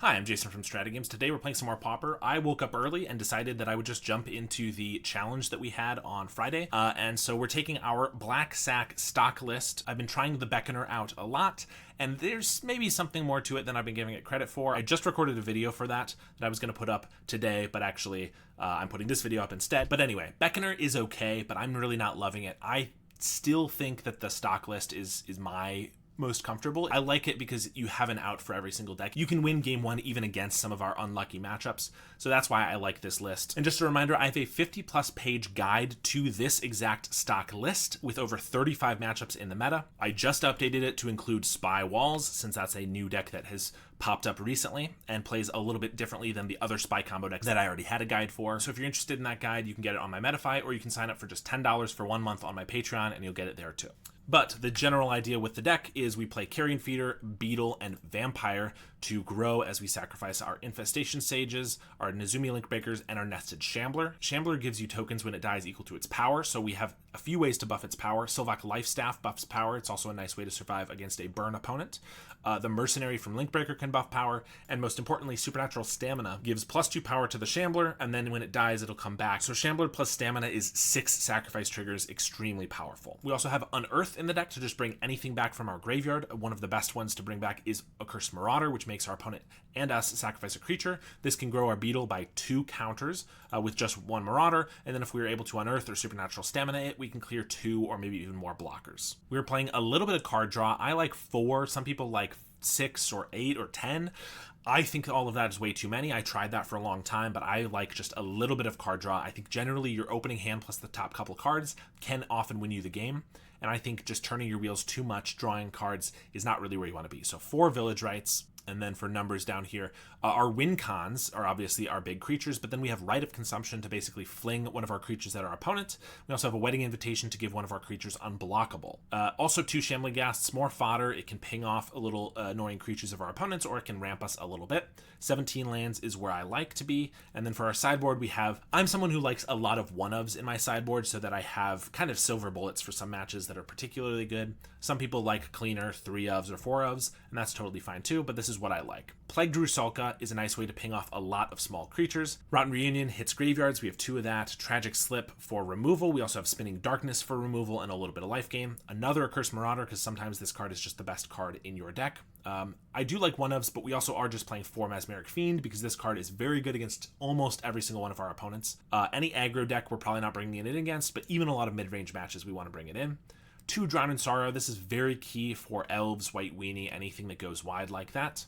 Hi, I'm Jason from StrataGames. Today we're playing some more Pauper. I woke up early and decided that I would just jump into the challenge that we had on Friday. And so we're taking our Black Sack stock list. I've been trying the Beckoner out a lot, and there's maybe something more to it than I've been giving it credit for. I just recorded a video for that I was going to put up today, but actually I'm putting this video up instead. But anyway, Beckoner is okay, but I'm really not loving it. I still think that the stock list is my most comfortable. I like it because you have an out for every single deck. You can win game one even against some of our unlucky matchups. So that's why I like this list. And just a reminder, I have a 50+ page guide to this exact stock list with over 35 matchups in the meta. I just updated it to include Spy Walls, since that's a new deck that has popped up recently and plays a little bit differently than the other spy combo decks that I already had a guide for. So if you're interested in that guide, you can get it on my Metafy, or you can sign up for just $10 for 1 month on my Patreon and you'll get it there too. But the general idea with the deck is we play Carrion Feeder, Beetle, and Vampire to grow as we sacrifice our Infestation Sages, our Nezumi Link Breakers, and our Nested Shambler. Shambler gives you tokens when it dies equal to its power, so we have a few ways to buff its power. Sylvak Lifestaff buffs power. It's also a nice way to survive against a burn opponent. The Mercenary from Linkbreaker can buff power, and most importantly, Supernatural Stamina gives +2 power to the Shambler, and then when it dies, it'll come back. So Shambler plus Stamina is 6 sacrifice triggers, extremely powerful. We also have Unearth in the deck to just bring anything back from our graveyard. One of the best ones to bring back is Accursed Marauder, which makes our opponent and us sacrifice a creature. This can grow our Beetle by 2 counters with just 1 Marauder, and then if we are able to Unearth or Supernatural Stamina it, we can clear 2 or maybe even more blockers. We're playing a little bit of card draw. I like 4, some people like 6 or 8 or 10. I think all of that is way too many. I tried that for a long time, but I like just a little bit of card draw. I think generally your opening hand plus the top couple cards can often win you the game. And I think just turning your wheels too much, drawing cards, is not really where you want to be. So 4 Village Rites. And then for numbers down here, our win cons are obviously our big creatures, but then we have Rite of Consumption to basically fling one of our creatures at our opponent. We also have a Wedding Invitation to give one of our creatures unblockable. Also 2 Shambling Ghasts, more fodder. It can ping off a little annoying creatures of our opponents, or it can ramp us a little bit. 17 lands is where I like to be. And then for our sideboard, we have, I'm someone who likes a lot of 1-ofs in my sideboard so that I have kind of silver bullets for some matches that are particularly good. Some people like cleaner 3-ofs or 4-ofs, and that's totally fine too, but this is what I like. Plague Drusulka is a nice way to ping off a lot of small creatures. Rotten Reunion hits graveyards. We have 2 of that. Tragic Slip for removal. We also have Spinning Darkness for removal and a little bit of life gain. Another Accursed Marauder, because sometimes this card is just the best card in your deck. I do like 1-ofs, but we also are just playing 4 Mesmeric Fiend because this card is very good against almost every single one of our opponents. Any aggro deck we're probably not bringing it in against, but even a lot of mid-range matches we want to bring it in. 2 Drown in Sorrow. This is very key for Elves, White Weenie, anything that goes wide like that.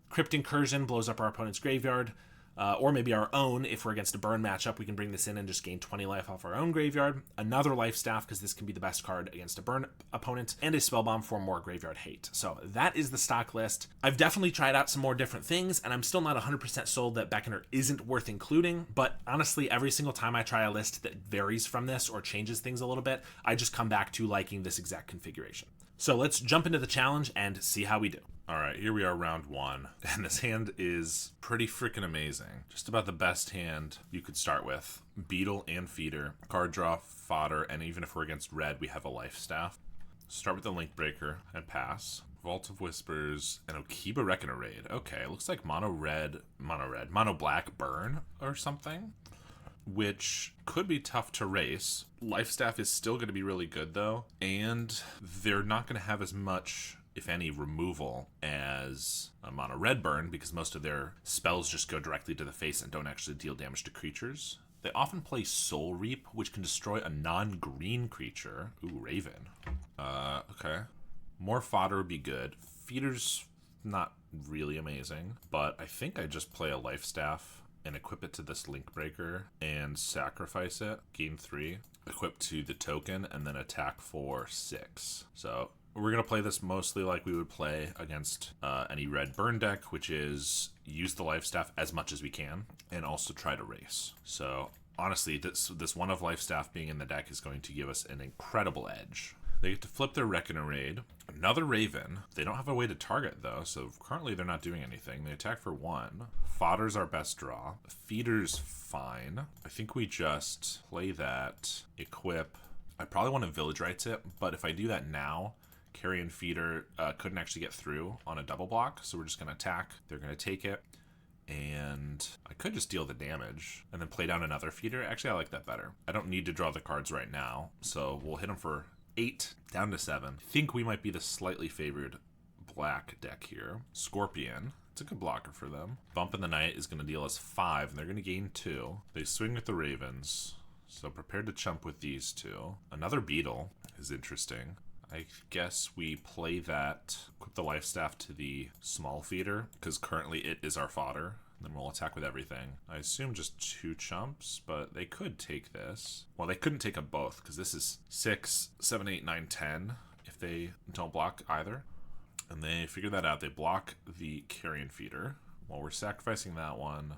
Crypt Incursion blows up our opponent's graveyard, or maybe our own. If we're against a burn matchup, we can bring this in and just gain 20 life off our own graveyard. Another Life Staff, because this can be the best card against a burn opponent, and a Spellbomb for more graveyard hate. So that is the stock list. I've definitely tried out some more different things, and I'm still not 100% sold that Beckoner isn't worth including, but honestly, every single time I try a list that varies from this or changes things a little bit, I just come back to liking this exact configuration. So let's jump into the challenge and see how we do. All right, here we are, round 1, and this hand is pretty freaking amazing. Just about the best hand you could start with. Beetle and Feeder, card draw, fodder, and even if we're against red, we have a Life Staff. Start with the Link Breaker and pass. Vault of Whispers and Okiba Reckoner Raid. Okay, it looks like mono black burn or something, which could be tough to race. Life Staff is still going to be really good though, and they're not going to have as much, if any, removal as a mono red burn because most of their spells just go directly to the face and don't actually deal damage to creatures. They often play Soul Reap, which can destroy a non-green creature. Ooh, Raven. Okay. More fodder would be good. Feeder's not really amazing, but I think I just play a Life Staff and equip it to this Link Breaker and sacrifice it. Gain 3. Equip to the token and then attack for 6. So we're going to play this mostly like we would play against any red burn deck, which is use the Life Staff as much as we can and also try to race. So honestly, this 1-of Life Staff being in the deck is going to give us an incredible edge. They get to flip their Reckoner Raid. Another Raven. They don't have a way to target though, so currently they're not doing anything. They attack for 1. Fodder's our best draw. Feeder's fine. I think we just play that, equip. I probably want to Village Rites it, but if I do that now, Carrion Feeder couldn't actually get through on a double block, so we're just going to attack. They're going to take it. And I could just deal the damage and then play down another feeder. Actually, I like that better. I don't need to draw the cards right now, so we'll hit them for 8, down to 7. I think we might be the slightly favored black deck here. Scorpion. It's a good blocker for them. Bump in the Night is going to deal us 5, and they're going to gain 2. They swing with the Ravens, so prepared to chump with these 2. Another Beetle is interesting. I guess we play that, equip the Life Staff to the small feeder, because currently it is our fodder. Then we'll attack with everything. I assume just 2 chumps, but they could take this. Well, they couldn't take them both, because this is 6, 7, 8, 9, 10, if they don't block either. And they figure that out. They block the Carrion Feeder. While we're sacrificing that one,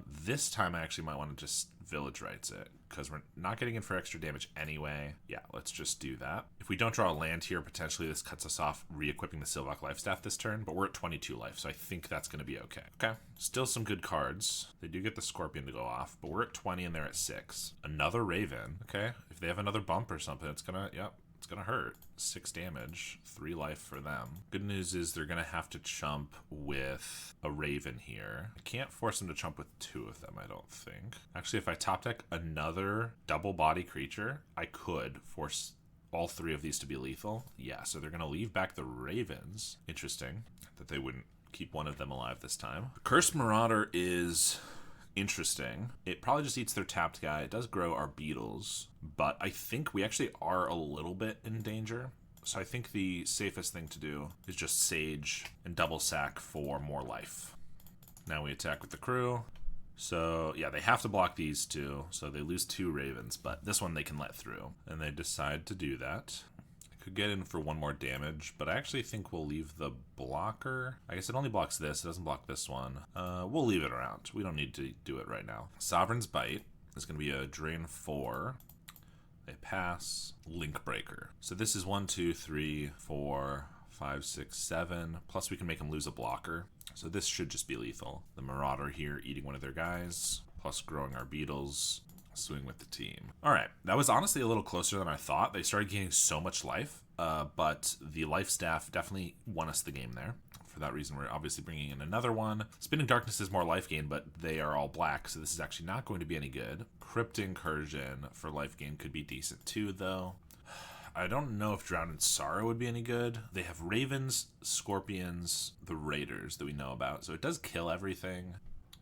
this time I actually might want to just Village Rites it, because we're not getting in for extra damage anyway. Yeah, let's just do that. If we don't draw a land here, potentially this cuts us off re-equipping the Sylvok Lifestaff this turn, but we're at 22 life, so I think that's going to be okay. Okay, still some good cards. They do get the Scorpion to go off, but we're at 20 and they're at 6. Another Raven. Okay, if they have another bump or something, it's going to, yep. It's gonna hurt. 6 damage, 3 life for them. Good news is they're gonna have to chump with a Raven here. I can't force them to chump with 2 of them, I don't think. Actually, if I top deck another double body creature, I could force all 3 of these to be lethal. Yeah, so they're gonna leave back the Ravens. Interesting that they wouldn't keep one of them alive this time. Cursed Marauder is interesting. It probably just eats their tapped guy. It does grow our beetles, but I think we actually are a little bit in danger. So I think the safest thing to do is just Sage and double sack for more life. Now we attack with the crew. So yeah, they have to block these 2, so they lose 2 Ravens, but this one they can let through. And they decide to do that. Could get in for 1 more damage, but I actually think we'll leave the blocker. I guess it only blocks this, it doesn't block this one. We'll leave it around. We don't need to do it right now. Sovereign's Bite is going to be a drain 4. They pass. Link Breaker. So this is 1, 2, 3, 4, 5, 6, 7. Plus we can make them lose a blocker. So this should just be lethal. The Marauder here eating one of their guys, plus growing our beetles. Swing with the team. All right, that was honestly a little closer than I thought. They started gaining so much life, but the Life Staff definitely won us the game there. For that reason, we're obviously bringing in another one. Spinning Darkness is more life gain, but they are all black, so this is actually not going to be any good. Crypt Incursion for life gain could be decent too, though. I don't know if Drowned in Sorrow would be any good. They have Ravens, Scorpions, the Raiders that we know about, so it does kill everything.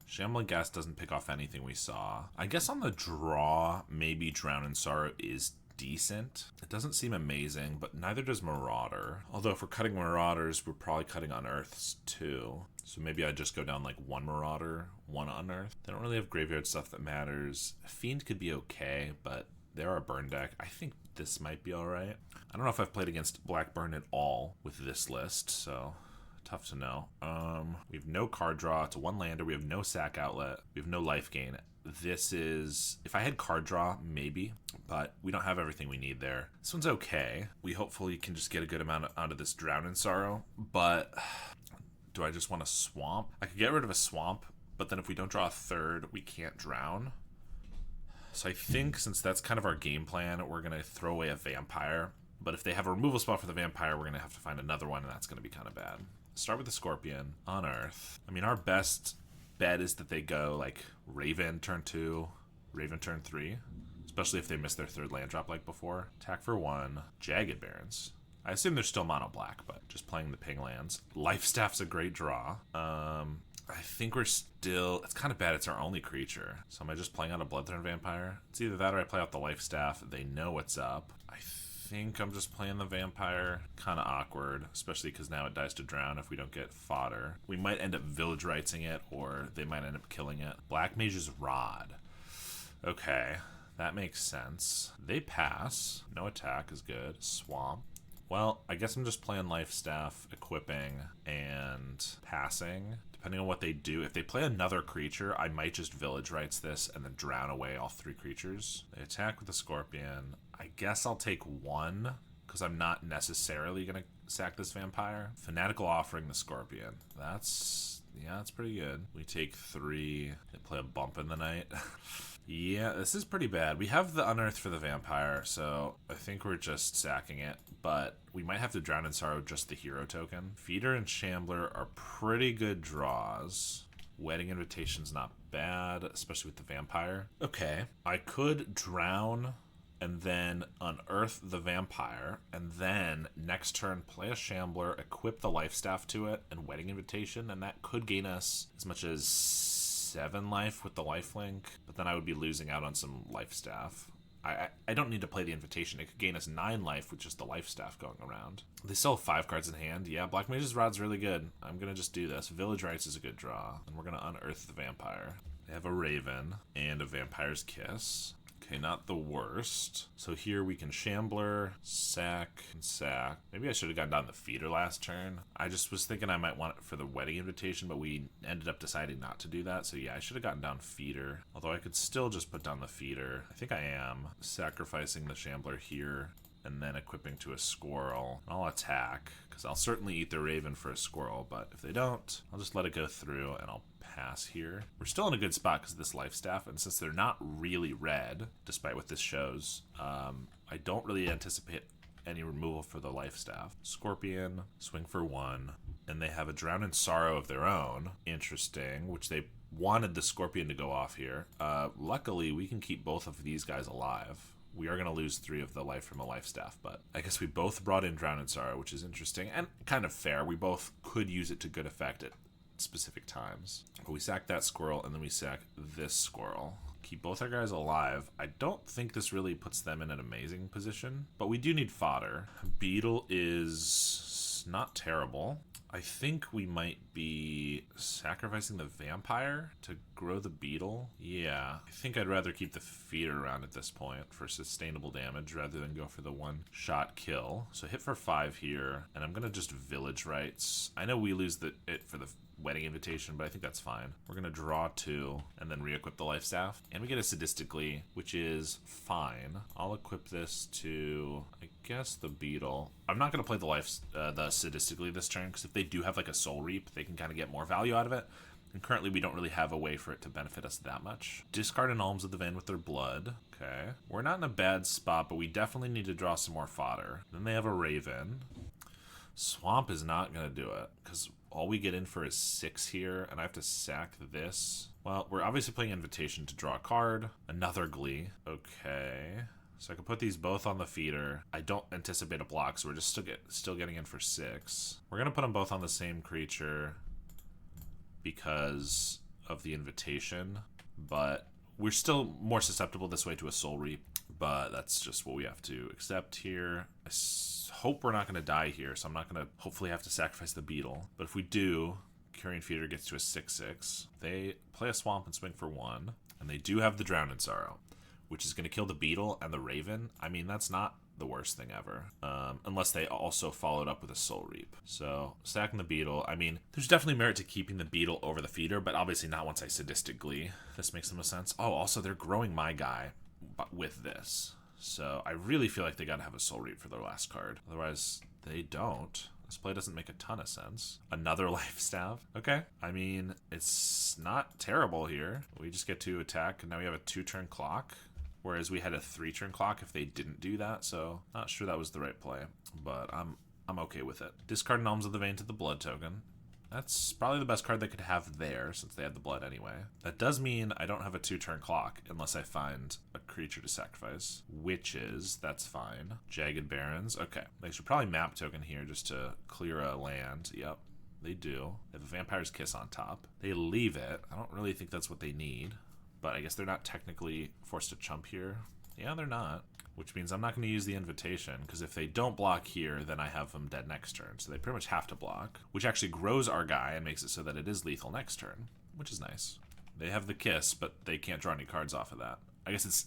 Shambling Gas doesn't pick off anything we saw. I guess on the draw, maybe Drown in Sorrow is decent. It doesn't seem amazing, but neither does Marauder. Although if we're cutting Marauders, we're probably cutting Unearths too. So maybe I just go down like 1 Marauder, 1 Unearth. They don't really have graveyard stuff that matters. Fiend could be okay, but they're a burn deck. I think this might be alright. I don't know if I've played against Blackburn at all with this list, so tough to know. We have no card draw. It's a 1 lander. We have no sack outlet. We have no life gain. This is, if I had card draw, maybe, but we don't have everything we need there. This one's okay. We hopefully can just get a good amount out of this Drown in Sorrow, but do I just want a swamp? I could get rid of a swamp, but then if we don't draw a 3rd, we can't drown. So I think since that's kind of our game plan, we're going to throw away a vampire. But if they have a removal spot for the vampire, we're going to have to find another one, and that's going to be kind of bad. Start with the Scorpion on Earth. I mean, our best bet is that they go like Raven turn 2, Raven turn 3, especially if they miss their 3rd land drop like before. Attack for 1, Jagged Barrens. I assume they're still mono black, but just playing the ping lands. Life Staff's a great draw. I think we're still, it's kind of bad. It's our only creature. So am I just playing out a Bloodthorn Vampire? It's either that or I play out the Life Staff. They know what's up. I think I'm just playing the Vampire. Kind of awkward, especially because now it dies to drown if we don't get fodder. We might end up Village Rightsing it, or they might end up killing it. Black Mage's Rod. Okay, that makes sense. They pass. No attack is good. Swamp. Well, I guess I'm just playing Life Staff, equipping, and passing. Depending on what they do. If they play another creature, I might just Village Rites this and then drown away all 3 creatures. They attack with the Scorpion. I guess I'll take 1, because I'm not necessarily going to sack this Vampire. Fanatical Offering the Scorpion. That's Yeah, that's pretty good. We take 3. They play a bump in the night. Yeah, this is pretty bad. We have the Unearth for the vampire, so I think we're just sacking it. But we might have to Drown in Sorrow just the hero token. Feeder and Shambler are pretty good draws. Wedding Invitation's not bad, especially with the vampire. Okay, I could Drown and then Unearth the vampire, and then next turn play a Shambler, equip the Life Staff to it, and Wedding Invitation, and that could gain us as much as 7 life with the lifelink, but then I would be losing out on some Life Staff. I don't need to play the Invitation. It could gain us 9 life with just the Life Staff going around. They still have 5 cards in hand. Yeah, Black Mage's Rod's really good. I'm going to just do this. Village Rites is a good draw, and we're going to Unearth the vampire. They have a Raven and a Vampire's Kiss. Okay, not the worst. So here we can Shambler, sack, and sack. Maybe I should have gotten down the Feeder last turn. I just was thinking I might want it for the Wedding Invitation, but we ended up deciding not to do that. So yeah, I should have gotten down Feeder. Although I could still just put down the Feeder. I think I am. Sacrificing the Shambler here, and then equipping to a Squirrel. I'll attack, because I'll certainly eat the Raven for a Squirrel, but if they don't, I'll just let it go through, and I'll pass here. We're still in a good spot because of this Life Staff, and since they're not really red, despite what this shows, I don't really anticipate any removal for the Life Staff. Scorpion, swing for 1, and they have a Drown in Sorrow of their own. Interesting, which they wanted the Scorpion to go off here. Luckily, we can keep both of these guys alive. We are going to lose 3 of the life from a Life Staff, but I guess we both brought in Drown in Sorrow, which is interesting and kind of fair. We both could use it to good effect at specific times. But we sack that Squirrel, and then we sack this Squirrel. Keep both our guys alive. I don't think this really puts them in an amazing position, but we do need fodder. Beetle is not terrible. I think we might be sacrificing the vampire to grow the beetle. Yeah, I think I'd rather keep the feeder around at this point for sustainable damage rather than go for the one-shot kill. So hit for 5 here, and I'm going to just Village Rites. I know we lose it for the Wedding Invitation, but I think that's fine. We're going to draw 2 and then re-equip the Life Staff. And we get a Sadistically, which is fine. I'll equip this to, I guess, the Beetle. I'm not going to play the Sadistically this turn, because if they do have like a Soul Reap, they can kind of get more value out of it. And currently we don't really have a way for it to benefit us that much. Discard an Alms of the Van with their blood. Okay. We're not in a bad spot, but we definitely need to draw some more fodder. Then they have a Raven. Swamp is not going to do it, because all we get in for is 6 here, and I have to sack this. Well, we're obviously playing Invitation to draw a card. Another Glee. Okay. So I can put these both on the feeder. I don't anticipate a block, so we're just still getting in for 6. We're going to put them both on the same creature because of the Invitation, but we're still more susceptible this way to a Soul Reap, but that's just what we have to accept here. I hope we're not going to die here, so I'm not going to hopefully have to sacrifice the Beetle. But if we do, Carrion Feeder gets to a 6/6. They play a Swamp and swing for 1, and they do have the Drown in Sorrow, which is going to kill the Beetle and the Raven. I mean, that's not the worst thing ever, unless they also followed up with a Soul Reap. So stacking the Beetle, I mean, there's definitely merit to keeping the Beetle over the feeder, but obviously not once I Sadistic Glee. This makes the most sense. Oh, also they're growing my guy with this, so I really feel like they gotta have a Soul Reap for their last card. Otherwise, they don't. This play doesn't make a ton of sense. Another Life Staff. Okay. I mean, it's not terrible here. We just get to attack, and now we have a 2-turn clock, whereas we had a 3-turn clock if they didn't do that, so not sure that was the right play, but I'm okay with it. Discard an Alms of the Vein to the blood token. That's probably the best card they could have there, since they had the blood anyway. That does mean I don't have a 2-turn clock unless I find a creature to sacrifice. Witches, that's fine. Jagged Barrens, okay. They should probably map token here just to clear a land. Yep, they do. They have a Vampire's Kiss on top. They leave it. I don't really think that's what they need, but I guess they're not technically forced to chump here. Yeah, they're not. Which means I'm not going to use the Invitation, because if they don't block here, then I have them dead next turn. So they pretty much have to block, which actually grows our guy and makes it so that it is lethal next turn, which is nice. They have the Kiss, but they can't draw any cards off of that. I guess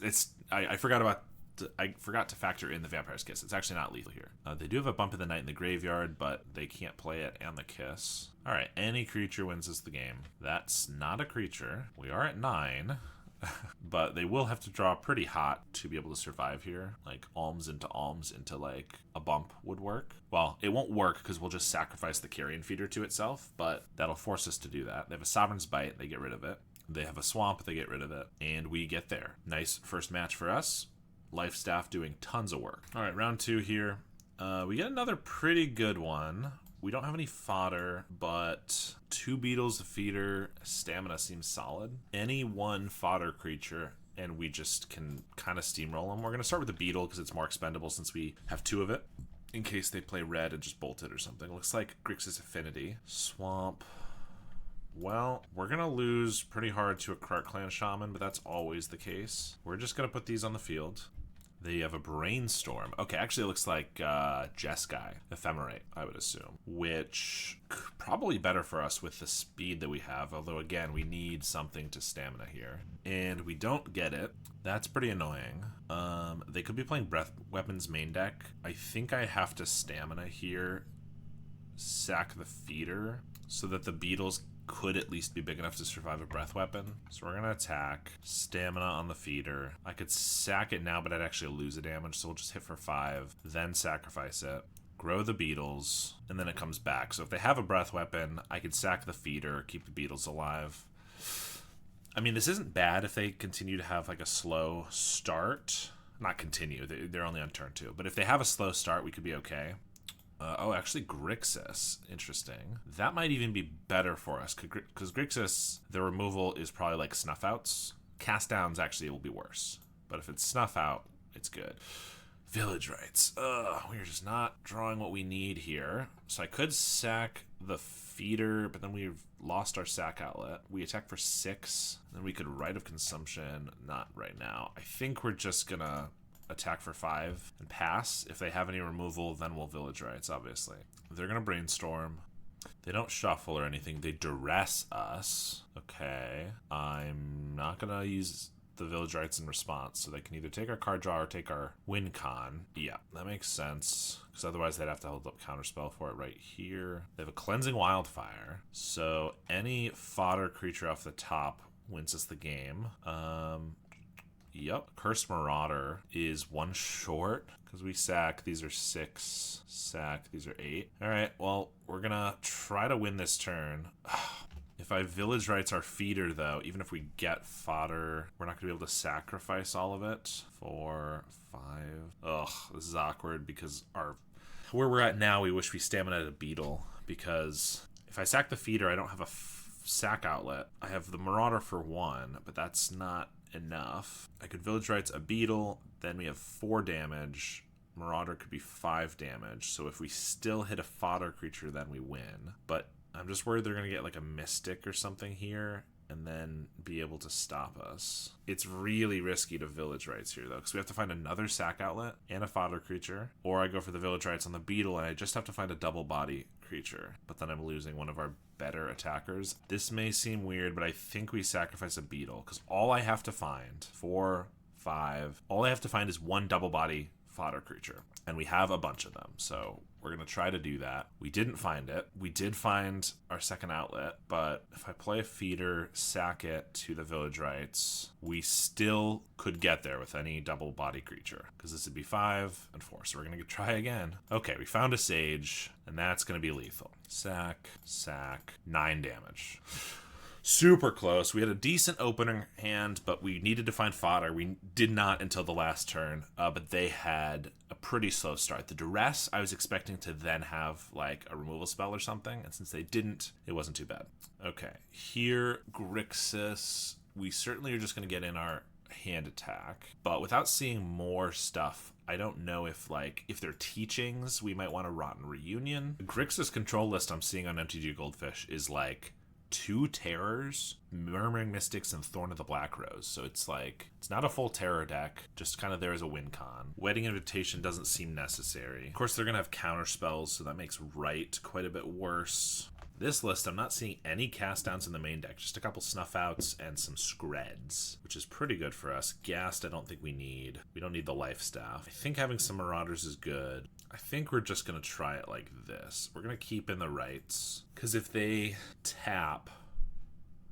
I forgot to factor in the Vampire's Kiss. It's actually not lethal here. They do have a Bump in the Night in the graveyard, but they can't play it and the Kiss. All right, any creature wins us the game. That's not a creature. We are at 9. But they will have to draw pretty hot to be able to survive here. Like alms into like a bump would work. Well, it won't work because we'll just sacrifice the carrion feeder to itself, but that'll force us to do that. They have a Sovereign's Bite, they get rid of it. They have a Swamp, they get rid of it. And we get there. Nice first match for us. Life Staff doing tons of work. All right, round 2 here. We get another pretty good one. We don't have any fodder, but 2 beetles, a feeder, stamina seems solid. Any one fodder creature, and we just can kind of steamroll them. We're going to start with the beetle because it's more expendable since we have 2 of it, in case they play red and just bolt it or something. Looks like Grixis Affinity. Swamp. Well, we're going to lose pretty hard to a Krark Clan Shaman, but that's always the case. We're just going to put these on the field. They have a Brainstorm. Okay, actually it looks like Jeskai, Ephemerate, I would assume, which probably better for us with the speed that we have, although again, we need something to stamina here. And we don't get it. That's pretty annoying. They could be playing Breath Weapons main deck. I think I have to stamina here, sack the feeder, so that the beetles could at least be big enough to survive a breath weapon. So we're going to attack. Stamina on the feeder. I could sack it now, but I'd actually lose a damage, so we'll just hit for 5, then sacrifice it. Grow the beetles, and then it comes back. So if they have a breath weapon, I could sack the feeder, keep the beetles alive. I mean, this isn't bad if they continue to have like a slow start. Not continue, they're only on turn 2. But if they have a slow start, we could be okay. Oh, actually, Grixis. Interesting. That might even be better for us, because Grixis, the removal is probably like Snuff Outs. Cast Downs actually will be worse. But if it's Snuff Out, it's good. Village Rites. We're just not drawing what we need here. So I could sack the feeder, but then we've lost our sack outlet. We attack for 6. Then we could Rite of Consumption. Not right now. I think we're just going to attack for 5 and pass. If they have any removal, then we'll Village Rites, obviously. They're going to Brainstorm. They don't shuffle or anything. They duress us. Okay. I'm not going to use the Village Rites in response, so they can either take our card draw or take our win con. Yeah, that makes sense, because otherwise they'd have to hold up Counterspell for it right here. They have a Cleansing Wildfire, so any fodder creature off the top wins us the game. Yep. Cursed Marauder is 1 short because we sack. These are 6. Sack. These are 8. All right. Well, we're going to try to win this turn. If I Village Rites our feeder, though, even if we get fodder, we're not going to be able to sacrifice all of it. 4, 5. Ugh, this is awkward because where we're at now, we wish we stamina a beetle, because if I sack the feeder, I don't have a sack outlet. I have the Marauder for 1, but that's not enough. I could Village Rites a beetle, then we have 4 damage. Marauder could be 5 damage, so if we still hit a fodder creature, then we win. But I'm just worried they're going to get like a Mystic or something here and then be able to stop us. It's really risky to Village Rites here, though, because we have to find another sack outlet and a fodder creature, or I go for the Village Rites on the beetle and I just have to find a double body creature, but then I'm losing one of our better attackers. This may seem weird, but I think we sacrifice a beetle, because all I have to find, 4, 5, all I have to find is 1 double body fodder creature, and we have a bunch of them, so we're going to try to do that. We didn't find it. We did find our second outlet, but if I play a feeder, sack it to the Village Rites, we still could get there with any double body creature, because this would be 5 and 4, so we're going to try again. Okay, we found a Sage, and that's going to be lethal. Sack, 9 damage. Super close. We had a decent opening hand, but we needed to find fodder. We did not until the last turn, but they had a pretty slow start. The duress, I was expecting to then have like a removal spell or something, and since they didn't, it wasn't too bad. Okay, here, Grixis, we certainly are just going to get in our hand attack, but without seeing more stuff, I don't know if they're teachings, we might want a Rotten Reunion. The Grixis control list I'm seeing on MTG Goldfish is like 2 terrors, Murmuring Mystics, and Thorn of the Black Rose. So it's not a full terror deck, just kind of there as a win con. Wedding Invitation doesn't seem necessary. Of course, they're going to have counter spells, so that makes Right quite a bit worse. This list, I'm not seeing any cast downs in the main deck, just a couple Snuff Outs and some Screds, which is pretty good for us. Ghast, I don't think we need. We don't need the Life Staff. I think having some Marauders is good. I think we're just going to try it like this. We're going to keep in the Rites, because if they tap,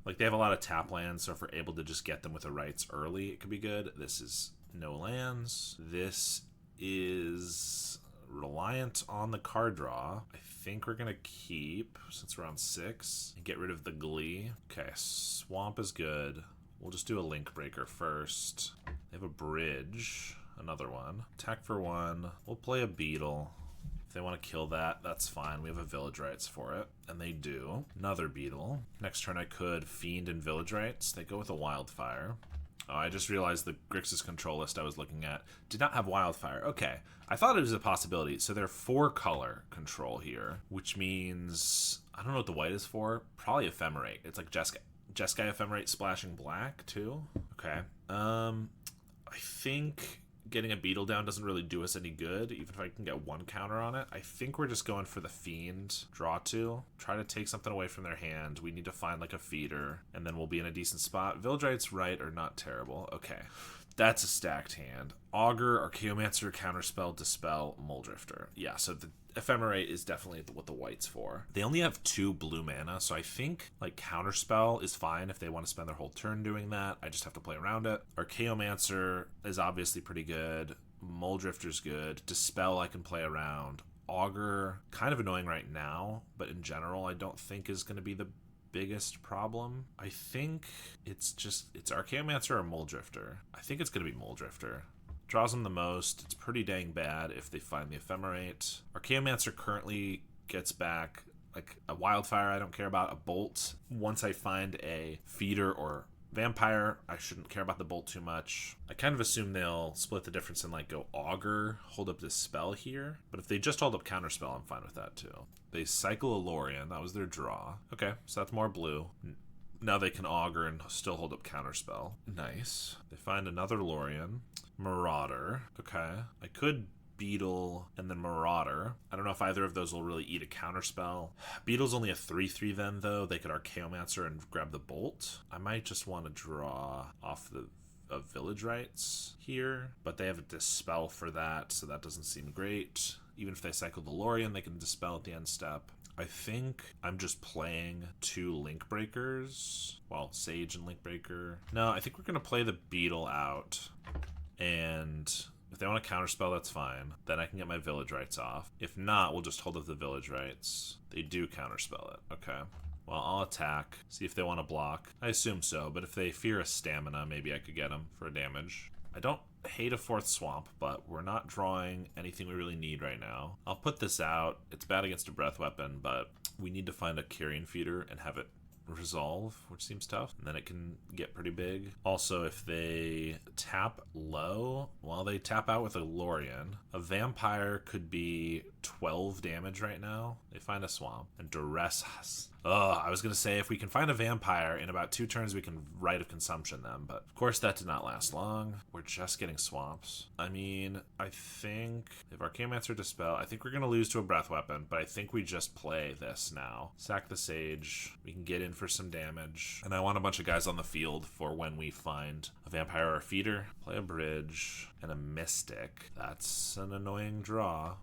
Like, they have a lot of tap lands, so if we're able to just get them with the rights early, it could be good. This is no lands. This is reliant on the card draw. I think we're gonna keep, since we're on 6, and get rid of the Glee. Okay, Swamp is good. We'll just do a Link Breaker first. They have a Bridge, another one. Attack for 1. We'll play a Beetle. If they want to kill that, that's fine. We have a Village Rights for it. And they do. Another Beetle. Next turn I could Fiend and Village Rights. They go with a Wildfire. Oh, I just realized the Grixis control list I was looking at did not have Wildfire. Okay. I thought it was a possibility. So they're 4-color control here, which means, I don't know what the white is for. Probably Ephemerate. It's like Jeskai Ephemerate splashing black too. Okay. I think getting a Beetle down doesn't really do us any good, even if I can get 1 counter on it. I think we're just going for the Fiend. Draw 2. Try to take something away from their hand. We need to find like a feeder, and then we'll be in a decent spot. Village Rights right are not terrible. Okay. That's a stacked hand. Augur, Archaeomancer, Counterspell, Dispel, Muldrifter. Yeah, so the Ephemerate is definitely what the white's for. They only have 2 blue mana, so I think like Counterspell is fine if they want to spend their whole turn doing that. I just have to play around it. Archaeomancer is obviously pretty good. Muldrifter's good. Dispel I can play around. Augur, kind of annoying right now, but in general I don't think is going to be the biggest problem. I think it's Archaeomancer or Muldrifter. I think it's going to be Muldrifter. Draws them the most. It's pretty dang bad if they find the Ephemerate. Archaeomancer currently gets back like a Wildfire I don't care about, a Bolt. Once I find a Feeder or Vampire, I shouldn't care about the Bolt too much. I kind of assume they'll split the difference and like go Augur, hold up this spell here. But if they just hold up Counterspell, I'm fine with that too. They cycle a Lorien. That was their draw. Okay, so that's more blue. Now they can Augur and still hold up Counterspell. Nice. They find another Lorien. Marauder. Okay. I could Beetle and then Marauder. I don't know if either of those will really eat a Counterspell. Beetle's only a 3/3 then, though. They could Archaeomancer and grab the Bolt. I might just want to draw off the Village Rights here, but they have a Dispel for that, so that doesn't seem great. Even if they cycle the Lorien, they can Dispel at the end step. I think I'm just playing 2 Link Breakers. Well, Sage and Link Breaker. No, I think we're going to play the Beetle out. And if they want to Counterspell, that's fine. Then I can get my Village Rights off. If not, we'll just hold up the Village Rights. They do Counterspell it. Okay. Well, I'll attack. See if they want to block. I assume so, but if they fear a Stamina, maybe I could get them for a damage. I don't hate a 4th Swamp, but we're not drawing anything we really need right now. I'll put this out. It's bad against a Breath Weapon, but we need to find a Carrion Feeder and have it resolve, which seems tough, and then it can get pretty big. Also, if they tap low, well, they tap out with a Lorien. A Vampire could be 12 damage right now. They find a Swamp and duress us. I was going to say if we can find a Vampire in about 2 turns, we can Rite of Consumption them, but of course that did not last long. We're just getting Swamps. I mean, I think if Archaeomancer Dispel, I think we're going to lose to a Breath Weapon, but I think we just play this now. Sack the Sage. We can get in for some damage, and I want a bunch of guys on the field for when we find a Vampire or a Feeder. Play a Bridge and a Mystic. That's an annoying draw.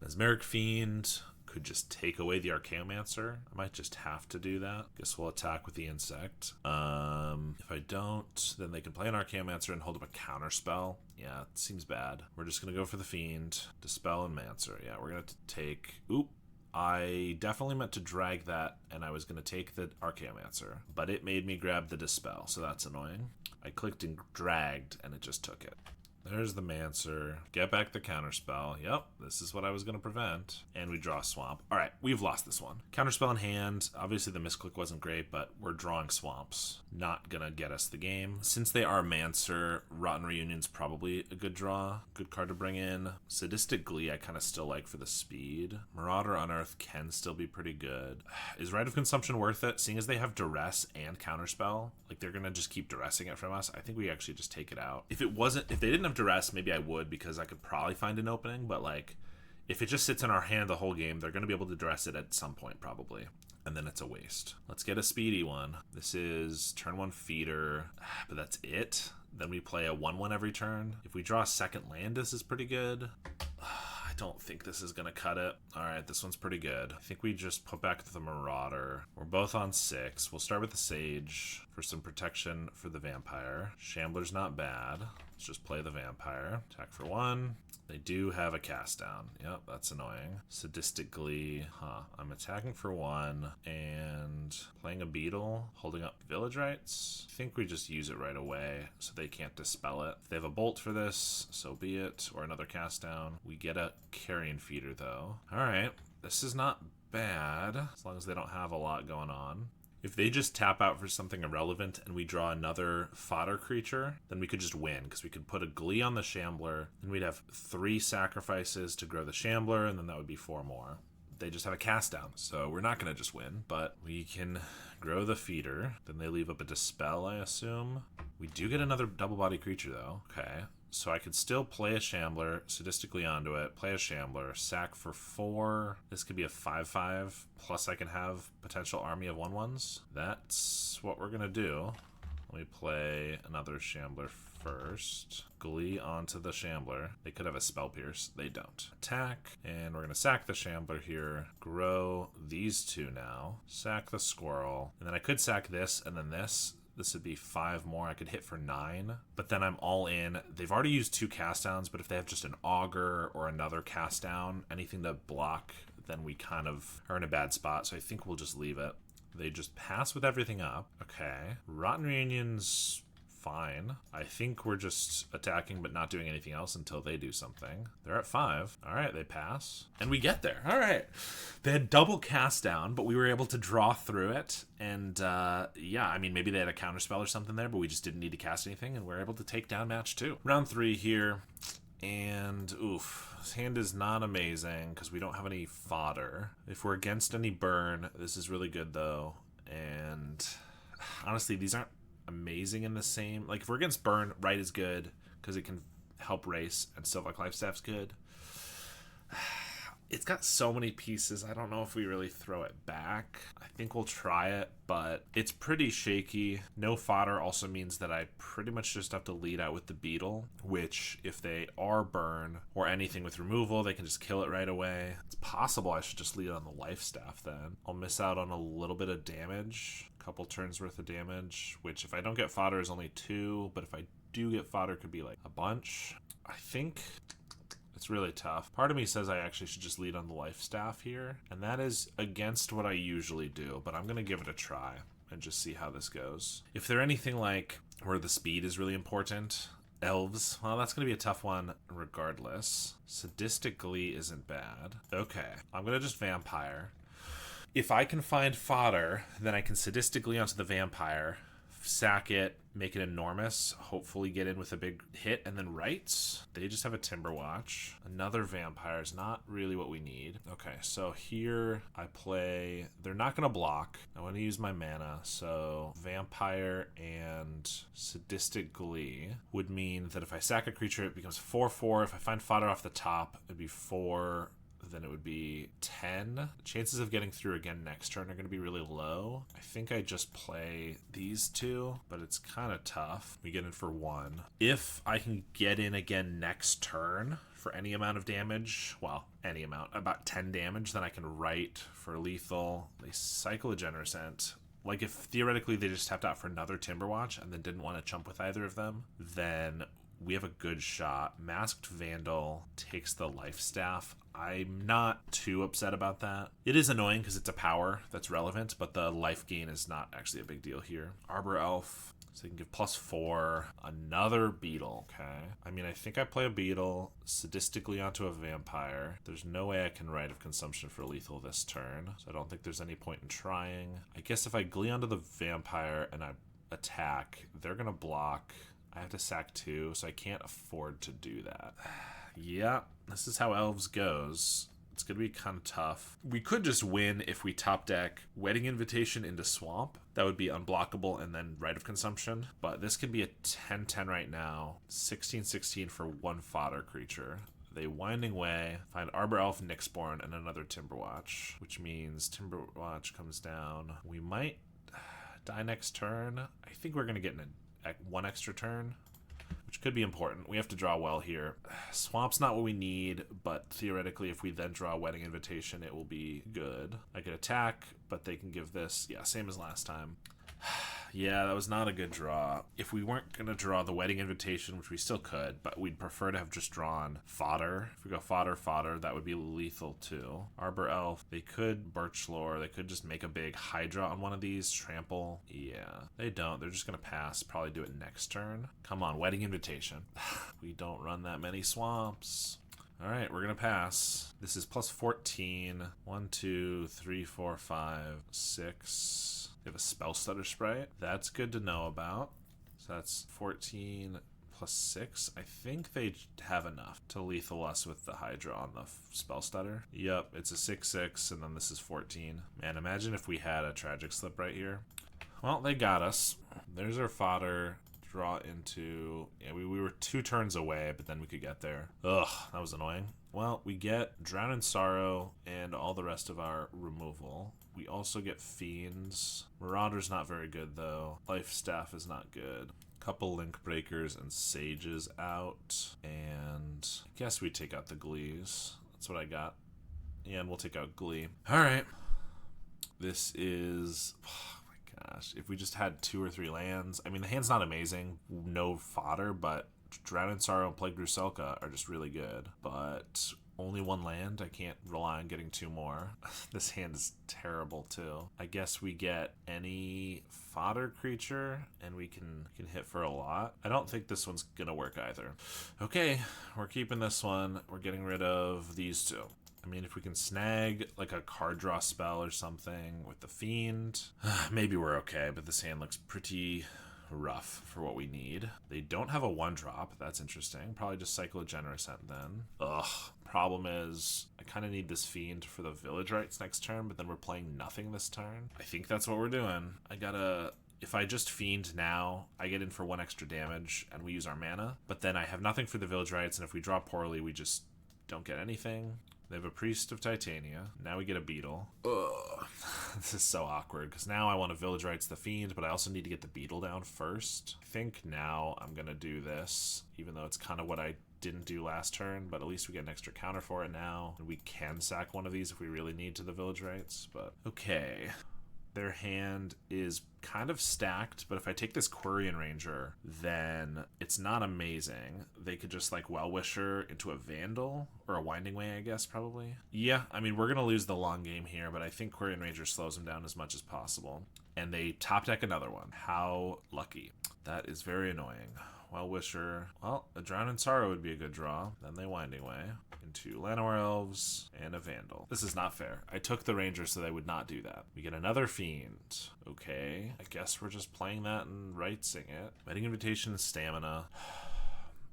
Mesmeric Fiend could just take away the Archaeomancer. I might just have to do that. Guess we'll attack with the Insect. If I don't, then they can play an Archaeomancer and hold up a Counterspell. Yeah, it seems bad. We're just going to go for the Fiend, Dispel, and Mancer. Yeah, we're going to take... Oop. I definitely meant to drag that, and I was going to take the Archaeomancer, but it made me grab the Dispel, so that's annoying. I clicked and dragged, and it just took it. There's the Mancer. Get back the Counterspell. Yep, this is what I was going to prevent. And we draw Swamp. All right, we've lost this one. Counterspell in hand. Obviously, the misclick wasn't great, but we're drawing Swamps. Not going to get us the game. Since they are Mancer, Rotten Reunion's probably a good draw. Good card to bring in. Sadistic Glee I kind of still like for the speed. Marauder Unearth can still be pretty good. Is Rite of Consumption worth it? Seeing as they have Duress and Counterspell, like they're going to just keep duressing it from us. I think we actually just take it out. If they didn't have Duress, maybe I would, because I could probably find an opening, but like if it just sits in our hand the whole game, they're going to be able to duress it at some point probably, and then it's a waste. Let's get a speedy one. This is turn 1 Feeder, but that's it. Then we play a 1/1 every turn. If we draw a second land, this is pretty good. I don't think this is going to cut it. All right, this one's pretty good. I think we just put back the Marauder. We're both on 6. We'll start with the Sage for some protection for the Vampire. Shambler's not bad. Let's just play the Vampire. Attack for 1. They do have a cast down. Yep, that's annoying. Sadistic Glee. I'm attacking for 1 and playing a Beetle, holding up Village Rites. I think we just use it right away so they can't dispel it. If they have a Bolt for this, so be it, or another cast down. We get a Carrion Feeder though. All right, this is not bad as long as they don't have a lot going on. If they just tap out for something irrelevant and we draw another fodder creature, then we could just win, because we could put a Glee on the Shambler, and we'd have 3 sacrifices to grow the Shambler, and then that would be 4 more. They just have a cast down, so we're not going to just win, but we can grow the Feeder. Then they leave up a Dispel, I assume. We do get another double body creature, though. Okay. So I could still play a Shambler, sadistically onto it, play a Shambler, sack for 4. This could be a 5/5, plus I can have potential army of 1/1s. That's what we're going to do. Let me play another Shambler first. Glee onto the Shambler. They could have a Spell Pierce. They don't. Attack, and we're going to sack the Shambler here. Grow these 2 now. Sack the Squirrel. And then I could sack this and then this. This would be 5 more. I could hit for 9, but then I'm all in. They've already used 2 cast downs, but if they have just an Augur or another cast down, anything to block, then we kind of are in a bad spot. So I think we'll just leave it. They just pass with everything up. Okay. Rotten Reunion's fine. I think we're just attacking but not doing anything else until they do something. They're at 5. All right, they pass. And we get there. All right. They had double cast down, but we were able to draw through it. And yeah, I mean, maybe they had a counterspell or something there, but we just didn't need to cast anything, and we're able to take down match 2. Round 3 here. And oof, this hand is not amazing because we don't have any fodder. If we're against any burn, this is really good though. And honestly, these aren't amazing in the same. Like if we're against burn, right is good because it can help race, and Sylphic Lifestaff's good. It's got so many pieces. I don't know if we really throw it back. I think we'll try it, but it's pretty shaky. No fodder also means that I pretty much just have to lead out with the Beetle, which if they are burn or anything with removal, they can just kill it right away. It's possible I should just lead on the Lifestaff then. I'll miss out on a little bit of damage, a couple turns worth of damage, which if I don't get fodder is only 2, but if I do get fodder could be like a bunch. I think it's really tough. Part of me says I actually should just lead on the Lifestaff here, and that is against what I usually do, but I'm going to give it a try and just see how this goes. If they're anything like where the speed is really important, Elves, well, that's going to be a tough one regardless. Sadistic Glee isn't bad. Okay, I'm going to just Vampire. If I can find fodder, then I can sadistically onto the Vampire, sack it, make it enormous, hopefully get in with a big hit, and then rights. They just have a Timberwatch. Another Vampire is not really what we need. Okay, so here I play, they're not going to block. I want to use my mana, so Vampire and Sadistic Glee would mean that if I sack a creature, it becomes 4/4. If I find fodder off the top, it'd be 4. Then it would be 10. Chances of getting through again next turn are going to be really low. I think I just play these 2, but it's kind of tough. We get in for 1. If I can get in again next turn for any amount of damage, well, any amount, about 10 damage, then I can write for lethal. They cycle a Generous Ent. Like if theoretically they just tapped out for another Timberwatch and then didn't want to chump with either of them, then we have a good shot. Masked Vandal takes the Lifestaff. I'm not too upset about that. It is annoying because it's a power that's relevant, but the life gain is not actually a big deal here. Arbor Elf, so they can give +4. Another Beetle, okay. I mean, I think I play a Beetle sadistically onto a Vampire. There's no way I can Rite of Consumption for lethal this turn, so I don't think there's any point in trying. I guess if I Glee onto the Vampire and I attack, they're going to block. I have to sack 2, so I can't afford to do that. Yeah, this is how Elves goes. It's going to be kind of tough. We could just win if we top deck Wedding Invitation into Swamp. That would be unblockable and then Rite of Consumption. But this could be a 10-10 right now. 16-16 for 1 fodder creature. They Winding Way, find Arbor Elf, Nyxborn, and another Timberwatch, which means Timberwatch comes down. We might die next turn. I think we're going to get 1 extra turn, which which could be important. We have to draw well here. Swamp's not what we need, but theoretically, if we then draw a Wedding Invitation, it will be good. I could attack, but they can give this. Yeah, same as last time. Yeah, that was not a good draw. If we weren't going to draw the Wedding Invitation, which we still could, but we'd prefer to have just drawn Fodder. If we go Fodder, that would be lethal too. Arbor Elf, they could Birch Lore, they could just make a big Hydra on one of these, Trample. Yeah, they don't. They're just going to pass, probably do it next turn. Come on, Wedding Invitation. We don't run that many swamps. All right, we're going to pass. This is plus 14. 1, 2, 3, 4, 5, 6. We have a Spell Stutter Sprite. That's good to know about. So that's 14 plus 6. I think they have enough to lethal us with the Hydra on the Spell Stutter. Yep, it's a 6/6, and then this is 14. Man, imagine if we had a Tragic Slip right here. Well, they got us. There's our fodder. Draw into... Yeah, we were 2 turns away, but then we could get there. Ugh, that was annoying. Well, we get Drown in Sorrow and all the rest of our removal. We also get Fiends. Marauder's not very good, though. Life Staff is not good. Couple Link Breakers and Sages out. And I guess we take out the Glees. That's what I got. Yeah, and we'll take out Glee. All right. This is... Gosh, if we just had 2 or 3 lands. I mean, the hand's not amazing. No fodder, but Drown in Sorrow and Plague Ruselka are just really good. But only 1 land. I can't rely on getting 2 more. This hand is terrible, too. I guess we get any fodder creature, and we can hit for a lot. I don't think this one's going to work either. Okay, we're keeping this one. We're getting rid of these 2. I mean, if we can snag like a card draw spell or something with the Fiend, maybe we're okay, but this hand looks pretty rough for what we need. They don't have a 1-drop. That's interesting. Probably just cycle a Generous End then. Ugh. Problem is, I kind of need this Fiend for the Village Rites next turn, but then we're playing nothing this turn. I think that's what we're doing. I gotta... If I just Fiend now, I get in for 1 extra damage, and we use our mana. But then I have nothing for the Village Rites, and if we draw poorly, we just don't get anything. They have a Priest of Titania. Now we get a Beetle. Ugh. This is so awkward, because now I want to Village Rites the Fiend, but I also need to get the Beetle down first. I think now I'm going to do this, even though it's kind of what I didn't do last turn, but at least we get an extra counter for it now. And we can sack one of these if we really need to the Village Rites, but okay. Their hand is kind of stacked, but if I take this Quirion Ranger, then it's not amazing. They could just like Well-Wisher into a Vandal, or a Winding Way, I guess, probably. Yeah, I mean, we're going to lose the long game here, but I think Quirion Ranger slows them down as much as possible. And they top deck another one. How lucky. That is very annoying. Well-Wisher. Well, a Drown in Sorrow would be a good draw. Then they Winding Way into Llanowar Elves and a Vandal. This is not fair. I took the Ranger so they would not do that. We get another Fiend. Okay. I guess we're just playing that and rightsing it. Wedding Invitation and Stamina.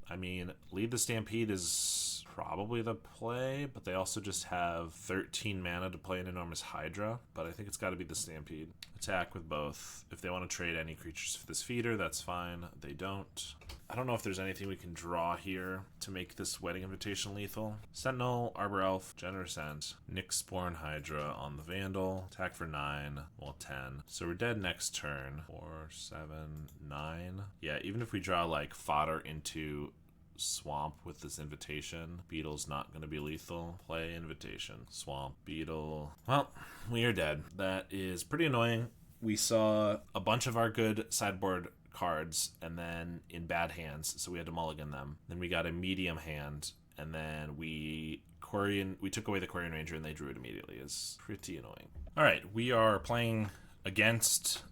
I mean, Lead the Stampede is probably the play, but they also just have 13 mana to play an Enormous Hydra, but I think it's got to be the Stampede. Attack with both. If they want to trade any creatures for this feeder, that's fine. They don't. I don't know if there's anything we can draw here to make this Wedding Invitation lethal. Sentinel, Arbor Elf, Generous End, Nyxborn Hydra on the Vandal. Attack for 9, well 10. So we're dead next turn. 4, 7, 9. Yeah, even if we draw like fodder into Swamp with this Invitation, Beetle's not going to be lethal. Play Invitation. Swamp, Beetle. Well, we are dead. That is pretty annoying. We saw a bunch of our good sideboard cards and then in bad hands, so we had to mulligan them. Then we got a medium hand, and then we took away the Quirion Ranger and they drew it immediately. It's pretty annoying. All right, we are playing against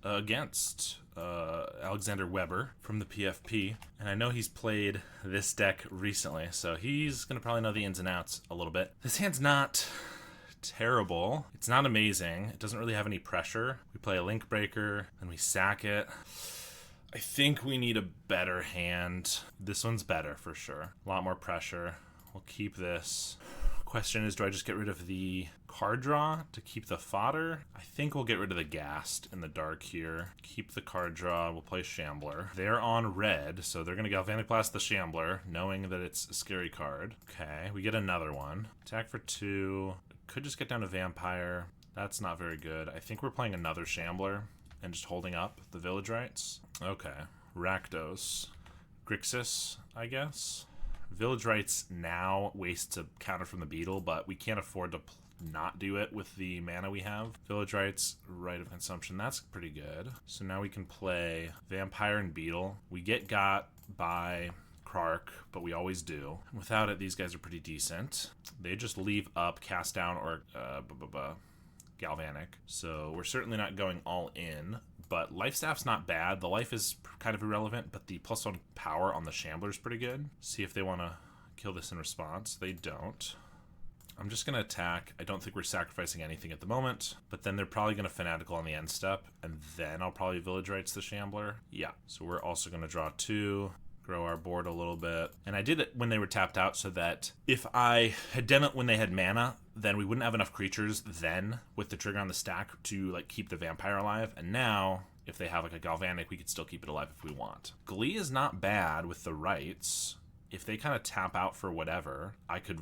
Alexander Weber from the PFP, and I know he's played this deck recently, so he's gonna probably know the ins and outs a little bit. This hand's not terrible. It's not amazing. It doesn't really have any pressure. We play a Link Breaker, and we sack it. I think we need a better hand. This one's better for sure. A lot more pressure. We'll keep this. Question is, do I just get rid of the card draw to keep the fodder? I think we'll get rid of the Ghast in the dark here. Keep the card draw. We'll play Shambler. They're on red, so they're going to Galvanic Blast the Shambler, knowing that it's a scary card. Okay, we get another one. Attack for 2. Could just get down to Vampire. That's not very good. I think we're playing another Shambler and just holding up the Village Rites. Okay. Rakdos. Grixis, I guess. Village Rites now wastes a counter from the Beetle, but we can't afford to not do it with the mana we have. Village Rites, Rite of Consumption, that's pretty good. So now we can play Vampire and Beetle. We get got by Krark, but we always do. Without it, these guys are pretty decent. They just leave up Cast Down or Galvanic. So we're certainly not going all in. But Life Staff's not bad. The life is kind of irrelevant, but the +1 power on the Shambler is pretty good. See if they want to kill this in response. They don't. I'm just going to attack. I don't think we're sacrificing anything at the moment, but then they're probably going to Fanatical on the end step, and then I'll probably Village Rites the Shambler. Yeah, so we're also going to draw 2, grow our board a little bit. And I did it when they were tapped out so that if I had done it when they had mana, then we wouldn't have enough creatures then with the trigger on the stack to like keep the vampire alive. And now if they have like a Galvanic, we could still keep it alive if we want. Glee is not bad with the rights. If they kind of tap out for whatever, I could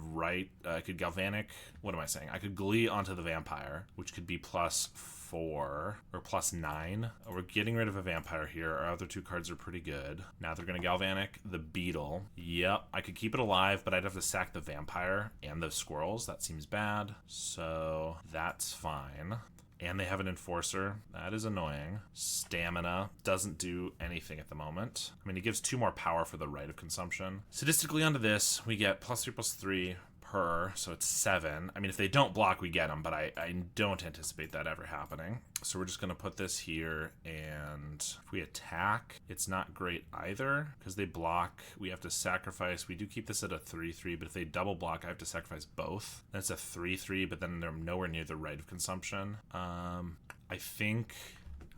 Galvanic, what am I saying? I could Glee onto the vampire, which could be +4 or +9. We're getting rid of a vampire here. Our other 2 cards are pretty good. Now they're going to Galvanic the Beetle. Yep, I could keep it alive, but I'd have to sack the vampire and the squirrels. That seems bad. So that's fine. And they have an Enforcer. That is annoying. Stamina doesn't do anything at the moment. I mean, he gives 2 more power for the Rite of Consumption. Sadistically onto this, we get +3/+3 per, so it's 7. I mean, if they don't block, we get them, but I don't anticipate that ever happening. So we're just going to put this here, and if we attack, it's not great either, because they block. We have to sacrifice. We do keep this at a 3/3, but if they double block, I have to sacrifice both. That's a 3/3, but then they're nowhere near the Rite of Consumption. I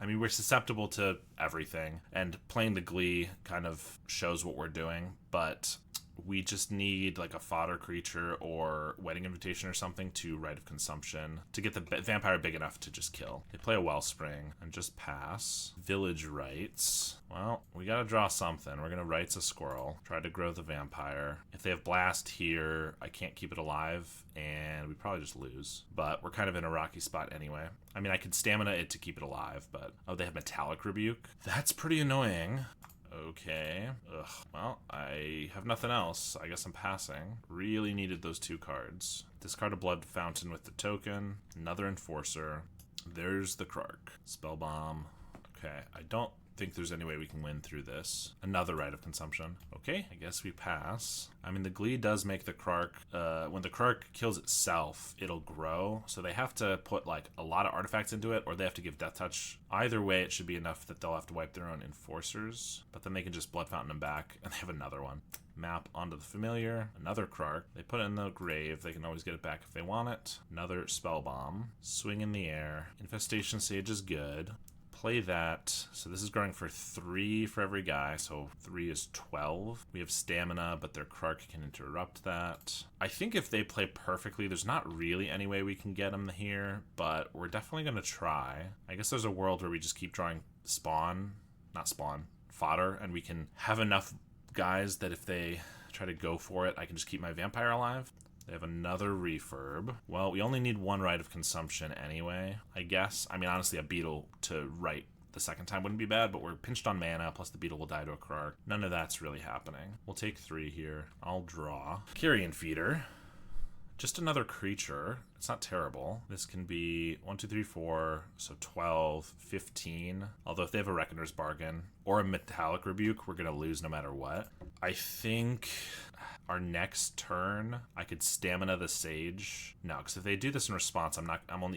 mean, we're susceptible to everything, and playing the Glee kind of shows what we're doing, but we just need like a fodder creature or Wedding Invitation or something to Rite of Consumption to get the vampire big enough to just kill. They play a Wellspring and just pass. Village Rites. Well, we gotta draw something. We're gonna Rites a squirrel. Try to grow the vampire. If they have Blast here, I can't keep it alive, and we probably just lose. But we're kind of in a rocky spot anyway. I mean, I could Stamina it to keep it alive, but... Oh, they have Metallic Rebuke. That's pretty annoying. Okay. Ugh. Well, I have nothing else. I guess I'm passing. Really needed those 2 cards. Discard a Blood Fountain with the token. Another Enforcer. There's the Krark. Spell Bomb. Okay. I don't think there's any way we can win through this. Another Rite of Consumption. Okay, I guess we pass. I mean, the Glee does make the Krark, when the Krark kills itself, it'll grow. So they have to put like a lot of artifacts into it, or they have to give Death Touch. Either way, it should be enough that they'll have to wipe their own Enforcers, but then they can just Blood Fountain them back, and they have another one. Map onto the Familiar, another Krark. They put it in the grave. They can always get it back if they want it. Another Spell Bomb. Swing in the air. Infestation Sage is good. Play that. So this is growing for 3 for every guy, so 3 is 12. We have Stamina, but their Krark can interrupt that. I think if they play perfectly, there's not really any way we can get them here, but we're definitely going to try. I guess there's a world where we just keep drawing fodder, and we can have enough guys that if they try to go for it, I can just keep my vampire alive. They have another Refurb. Well, we only need 1 Rite of Consumption anyway, I guess. I mean, honestly, a Beetle to Rite the second time wouldn't be bad, but we're pinched on mana, plus the Beetle will die to a Krark. None of that's really happening. We'll take 3 here. I'll draw. Carrion Feeder. Just another creature. It's not terrible. This can be 1, 2, 3, 4, so 12, 15. Although if they have a Reckoner's Bargain or a Metallic Rebuke, we're going to lose no matter what. I think our next turn, I could Stamina the Sage. No, because if they do this in response,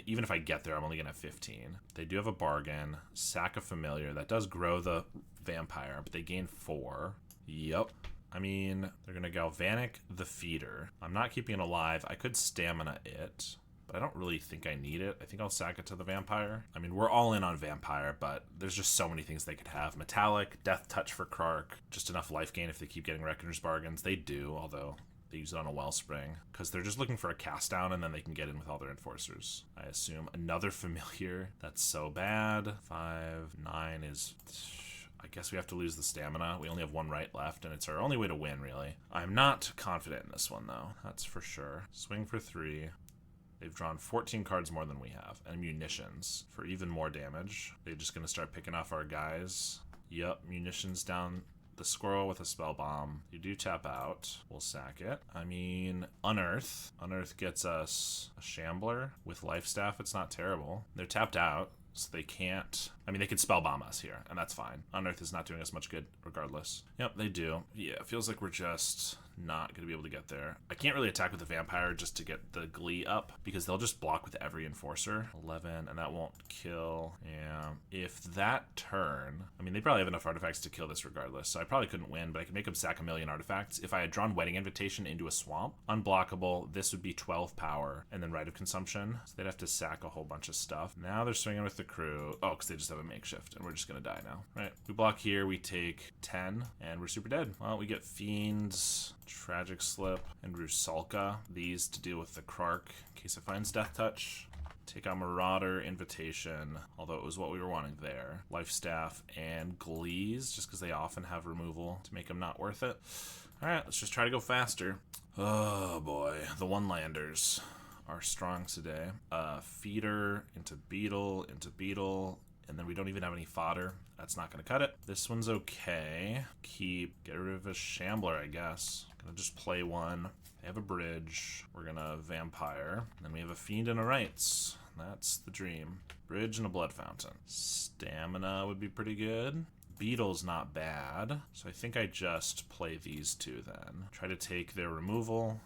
even if I get there, I'm only going to have 15. They do have a Bargain. Sack a Familiar. That does grow the vampire, but they gain 4. Yep. I mean, they're going to Galvanic the Feeder. I'm not keeping it alive. I could Stamina it, but I don't really think I need it. I think I'll sack it to the vampire. I mean, we're all in on vampire, but there's just so many things they could have. Metallic, Death Touch for Krark, just enough life gain if they keep getting Reckoner's Bargains. They do, although they use it on a Wellspring, because they're just looking for a cast down, and then they can get in with all their Enforcers. I assume another Familiar. That's so bad. 5, 9 is... I guess we have to lose the Stamina. We only have 1 right left, and it's our only way to win, really. I'm not confident in this one, though. That's for sure. Swing for 3. They've drawn 14 cards more than we have, and munitions for even more damage. They're just going to start picking off our guys. Yup, munitions down the squirrel with a spell bomb. You do tap out. We'll sack it. I mean, Unearth. Unearth gets us a Shambler with Life Staff. It's not terrible. They're tapped out, so they can't... I mean, they could spell bomb us here, and that's fine. Unearth is not doing us much good regardless. Yep, they do. Yeah, it feels like we're just not going to be able to get there. I can't really attack with the vampire just to get the glee up, because they'll just block with every enforcer. 11, and that won't kill. Yeah, if that turn... I mean, they probably have enough artifacts to kill this regardless, so I probably couldn't win, but I could make them sack a million artifacts. If I had drawn Wedding Invitation into a swamp, unblockable, this would be 12 power, and then Rite of Consumption, so they'd have to sack a whole bunch of stuff. Now they're swinging with the crew. Oh, because they just have a makeshift, and we're just going to die now. Right, we block here, we take 10, and we're super dead. Well, we get Fiends, Tragic Slip, and Rusalka. These to deal with the Krark in case it finds Death Touch. Take out Marauder, Invitation, although it was what we were wanting there. Life Staff and Glees, just because they often have removal to make them not worth it. Alright, let's just try to go faster. Oh boy, the one-landers are strong today. Feeder into Beetle, and then we don't even have any fodder. That's not going to cut it. This one's okay. Get rid of a Shambler, I guess. Gonna just play one. They have a bridge. We're gonna vampire. And then we have a fiend and a rights. That's the dream. Bridge and a blood fountain. Stamina would be pretty good. Beetle's not bad. So I think I just play these two then. Try to take their removal,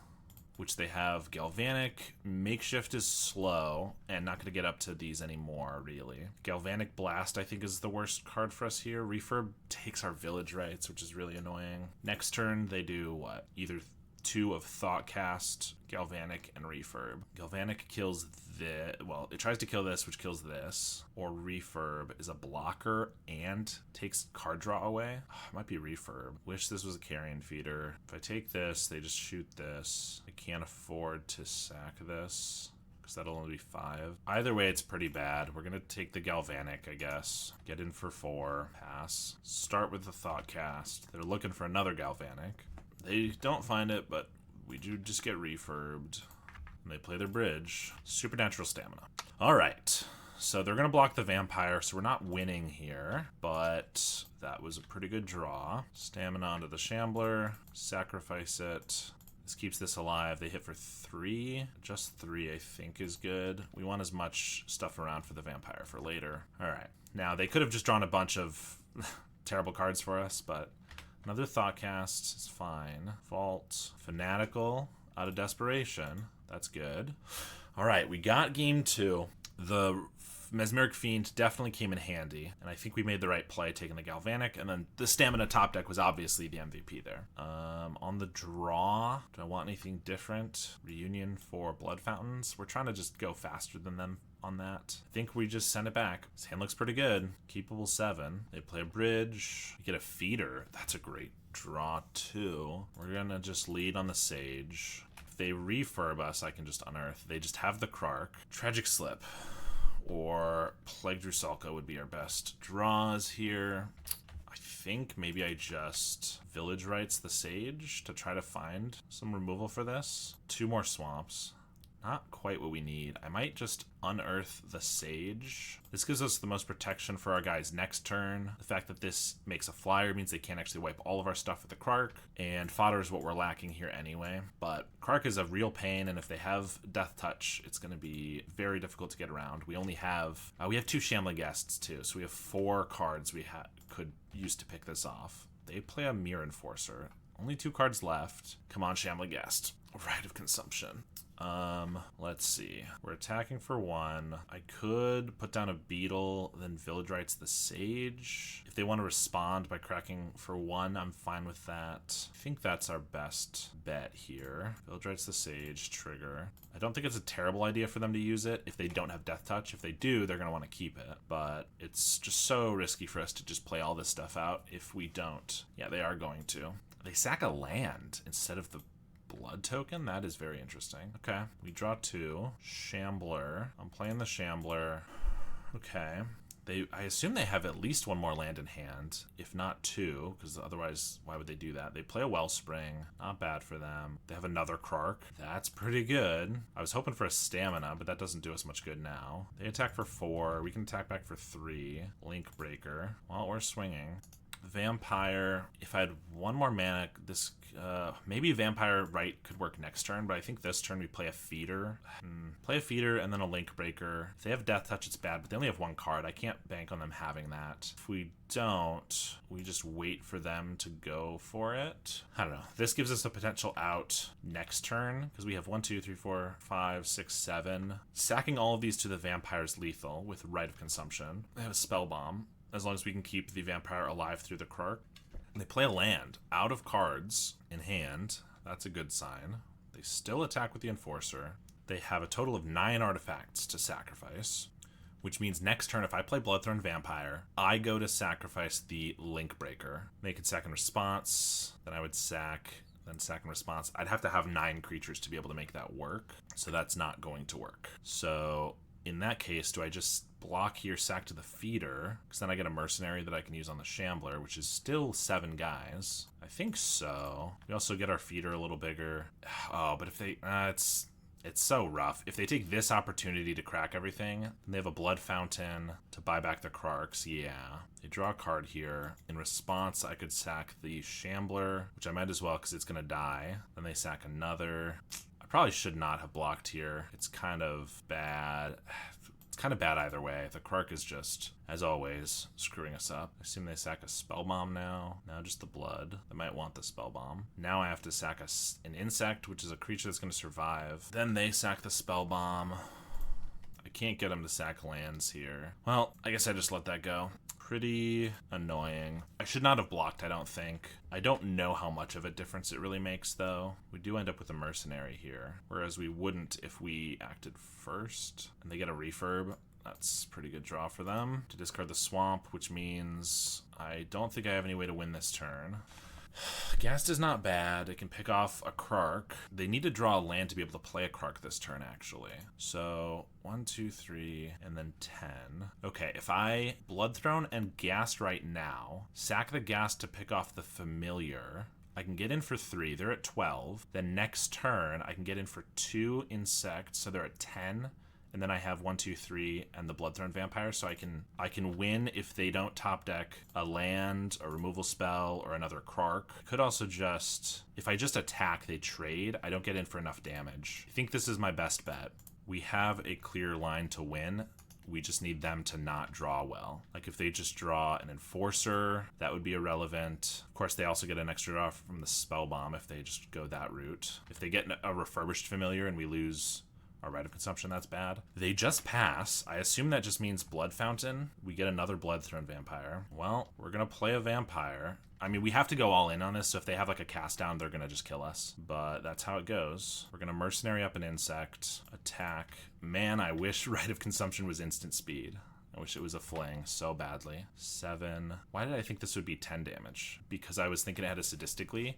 which they have Galvanic. Makeshift is slow and not going to get up to these anymore, really. Galvanic Blast, I think, is the worst card for us here. Refurb takes our Village Rights, which is really annoying. Next turn, they do what? Either 2 of Thoughtcast, Galvanic, and Refurb. Galvanic kills this. Well, it tries to kill this, which kills this. Or Refurb is a blocker and takes card draw away. Oh, it might be Refurb. Wish this was a Carrion Feeder. If I take this, they just shoot this. I can't afford to sack this, because that'll only be 5. Either way, it's pretty bad. We're going to take the Galvanic, I guess. Get in for 4. Pass. Start with the Thoughtcast. They're looking for another Galvanic. They don't find it, but we do just get refurbed. And they play their bridge. Supernatural Stamina. All right. So they're going to block the vampire, so we're not winning here. But that was a pretty good draw. Stamina onto the Shambler. Sacrifice it. This keeps this alive. They hit for 3. Just 3, I think, is good. We want as much stuff around for the vampire for later. All right. Now, they could have just drawn a bunch of terrible cards for us, but... Another Thoughtcast is fine. Vault. Fanatical. Out of desperation. That's good. All right, we got game 2. The Mesmeric Fiend definitely came in handy, and I think we made the right play taking the Galvanic, and then the Stamina top deck was obviously the MVP there. On the draw, do I want anything different? Reunion for Blood Fountains. We're trying to just go faster than them on that. I think we just send it back. His hand looks pretty good. Keepable 7. They play a bridge. We get a feeder. That's a great draw too. We're gonna just lead on the Sage. If they refurb us, I can just unearth. They just have the Krark. Tragic Slip or Plagued Rusalka would be our best draws here. I think maybe I just Village Rights the Sage to try to find some removal for this. 2 more swamps. Not quite what we need. I might just unearth the Sage. This gives us the most protection for our guys next turn. The fact that this makes a flyer means they can't actually wipe all of our stuff with the Krark, and fodder is what we're lacking here anyway. But Krark is a real pain, and if they have Death Touch, it's going to be very difficult to get around. We only have... we have 2 Shambling Guests, too, so we have 4 cards we could use to pick this off. They play a Mirror Enforcer. Only 2 cards left. Come on, Shambling Guest. Rite of Consumption. Let's see. We're attacking for 1. I could put down a Beetle, then Village Rights the Sage. If they want to respond by cracking for 1, I'm fine with that. I think that's our best bet here. Village Rights the Sage, trigger. I don't think it's a terrible idea for them to use it if they don't have Death Touch. If they do, they're going to want to keep it. But it's just so risky for us to just play all this stuff out if we don't. Yeah, they are going to. They sack a land instead of the blood token? That is very interesting. Okay, we draw 2. Shambler. I'm playing the Shambler. Okay. I assume they have at least 1 more land in hand, if not 2, because otherwise, why would they do that? They play a Wellspring. Not bad for them. They have another Krark. That's pretty good. I was hoping for a Stamina, but that doesn't do us much good now. They attack for 4. We can attack back for 3. Link Breaker. Well, we're swinging. Vampire. If I had one more mana, this maybe Vampire Right could work next turn, but I think this turn we play a Feeder. Play a Feeder and then a Link Breaker. If they have Death Touch, it's bad, but they only have one card. I can't bank on them having that. If we don't, we just wait for them to go for it. I don't know. This gives us a potential out next turn because we have 1, 2, 3, 4, 5, 6, 7. Sacking all of these to the Vampire's lethal with Rite of Consumption. They have a Spell Bomb as long as we can keep the Vampire alive through the Krark. They play a land out of cards in hand. That's a good sign. They still attack with the Enforcer. They have a total of 9 artifacts to sacrifice, which means next turn, if I play Bloodthorn Vampire, I go to sacrifice the Link Breaker. They could sack in response, then I would sack, then sack in response. I'd have to have 9 creatures to be able to make that work, so that's not going to work. So in that case, do I just block here, sack to the Feeder, because then I get a Mercenary that I can use on the Shambler, which is still 7 guys. I think so. We also get our Feeder a little bigger. Oh, but if they... It's so rough. If they take this opportunity to crack everything, then they have a Blood Fountain to buy back the Krarks. Yeah. They draw a card here. In response, I could sack the Shambler, which I might as well because it's going to die. Then they sack another. I probably should not have blocked here. It's kind of bad. Kind of bad either way. The Krark is just, as always, screwing us up. I assume they sack a Spell Bomb now. Now just the blood. They might want the Spell Bomb. Now I have to sack an insect, which is a creature that's going to survive. Then they sack the Spell Bomb. I can't get them to sack lands here. Well, I guess I just let that go. Pretty annoying. I should not have blocked, I don't think. I don't know how much of a difference it really makes, though. We do end up with a Mercenary here, whereas we wouldn't if we acted first. And they get a Refurb. That's a pretty good draw for them. To discard the Swamp, which means I don't think I have any way to win this turn. Ghast is not bad. It can pick off a Krark. They need to draw a land to be able to play a Krark this turn, actually. So 1, 2, 3, and then 10. Okay, if I Bloodthrone and Ghast right now, sack the Ghast to pick off the Familiar, I can get in for 3. They're at 12. Then next turn, I can get in for 2 insects, so they're at 10. And then I have 1, 2, 3, and the Bloodthorn Vampire, so I can win if they don't top deck a land, a removal spell, or another Krark. Could also just, if I just attack, they trade. I don't get in for enough damage. I think this is my best bet. We have a clear line to win. We just need them to not draw well. Like if they just draw an Enforcer, that would be irrelevant. Of course, they also get an extra draw from the Spell Bomb if they just go that route. If they get a Refurbished Familiar and we lose our Rite of Consumption, that's bad. They just pass. I assume that just means Blood Fountain. We get another Bloodthorn Vampire. Well, we're going to play a Vampire. I mean, we have to go all in on this, so if they have like a cast down, they're going to just kill us. But that's how it goes. We're going to Mercenary up an insect. Attack. Man, I wish Rite of Consumption was instant speed. I wish it was a fling so badly. 7. Why did I think this would be 10 damage? Because I was thinking it had a sadistically.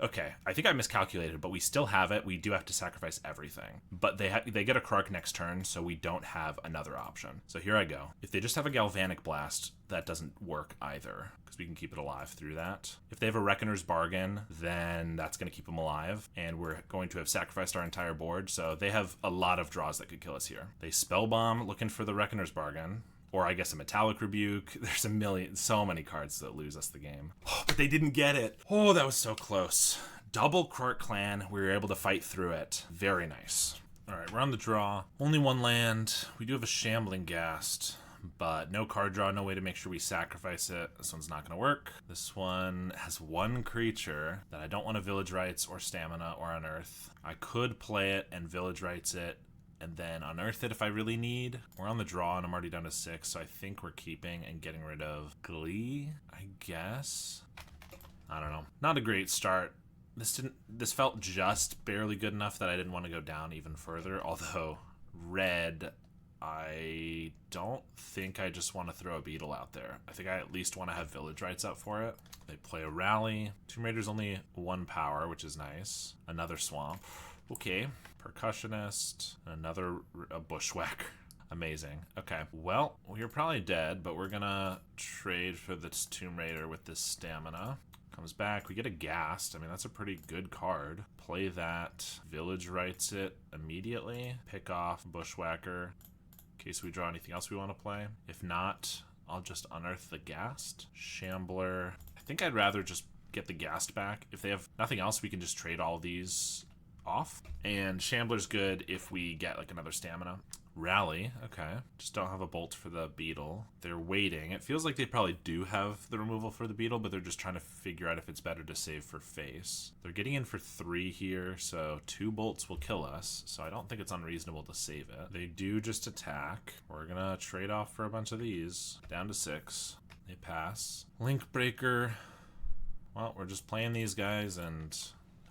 Okay, I think I miscalculated, but we still have it. We do have to sacrifice everything. But they get a Krark next turn, so we don't have another option. So here I go. If they just have a Galvanic Blast, that doesn't work either, because we can keep it alive through that. If they have a Reckoner's Bargain, then that's going to keep them alive, and we're going to have sacrificed our entire board, so they have a lot of draws that could kill us here. They Spell Bomb, looking for the Reckoner's Bargain. Or I guess a Metallic Rebuke. There's so many cards that lose us the game. Oh, but they didn't get it. Oh, that was so close. Double Krark Clan. We were able to fight through it. Very nice. All right, we're on the draw. Only one land. We do have a Shambling Ghast, but no card draw, no way to make sure we sacrifice it. This one's not going to work. This one has one creature that I don't want to Village Rites or Stamina or Unearth. I could play it and Village Rites it, and then unearth it if I really need. We're on the draw and I'm already down to 6, so I think we're keeping and getting rid of Glee, I guess. I don't know. Not a great start. This felt just barely good enough that I didn't want to go down even further, although red, I don't think I just want to throw a Beetle out there. I think I at least want to have Village Rites out for it. They play a Rally. Tomb Raider's only 1 power, which is nice. Another Swamp. Okay. Percussionist, another Bushwhacker. Amazing. Okay, well, we're probably dead, but we're gonna trade for this Tomb Raider with this Stamina. Comes back, we get a Ghast. I mean, that's a pretty good card. Play that, Village Rites it immediately, pick off Bushwhacker in case we draw anything else we want to play. If not, I'll just unearth the Ghast. Shambler. I think I'd rather just get the Ghast back. If they have nothing else, we can just trade all these off. And Shambler's good if we get like another stamina. Rally, okay. Just don't have a bolt for the Beetle. They're waiting. It feels like they probably do have the removal for the Beetle, but they're just trying to figure out if it's better to save for face. They're getting in for 3 here, so 2 bolts will kill us, so I don't think it's unreasonable to save it. They do just attack. We're gonna trade off for a bunch of these. Down to 6. They pass. Link Breaker. Well, we're just playing these guys and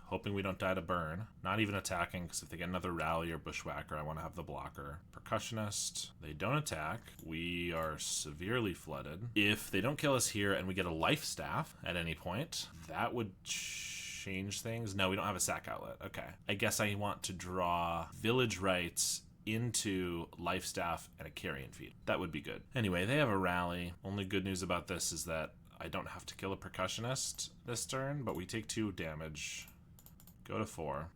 hoping we don't die to burn. Not even attacking, because if they get another Rally or Bushwhacker, I want to have the blocker. Percussionist, they don't attack. We are severely flooded. If they don't kill us here and we get a Life Staff at any point, that would change things. No, we don't have a sack outlet. Okay. I guess I want to draw Village Rites into Life Staff and a Carrion Feed. That would be good. Anyway, they have a Rally. Only good news about this is that I don't have to kill a Percussionist this turn, but we take 2 damage. Go to 4.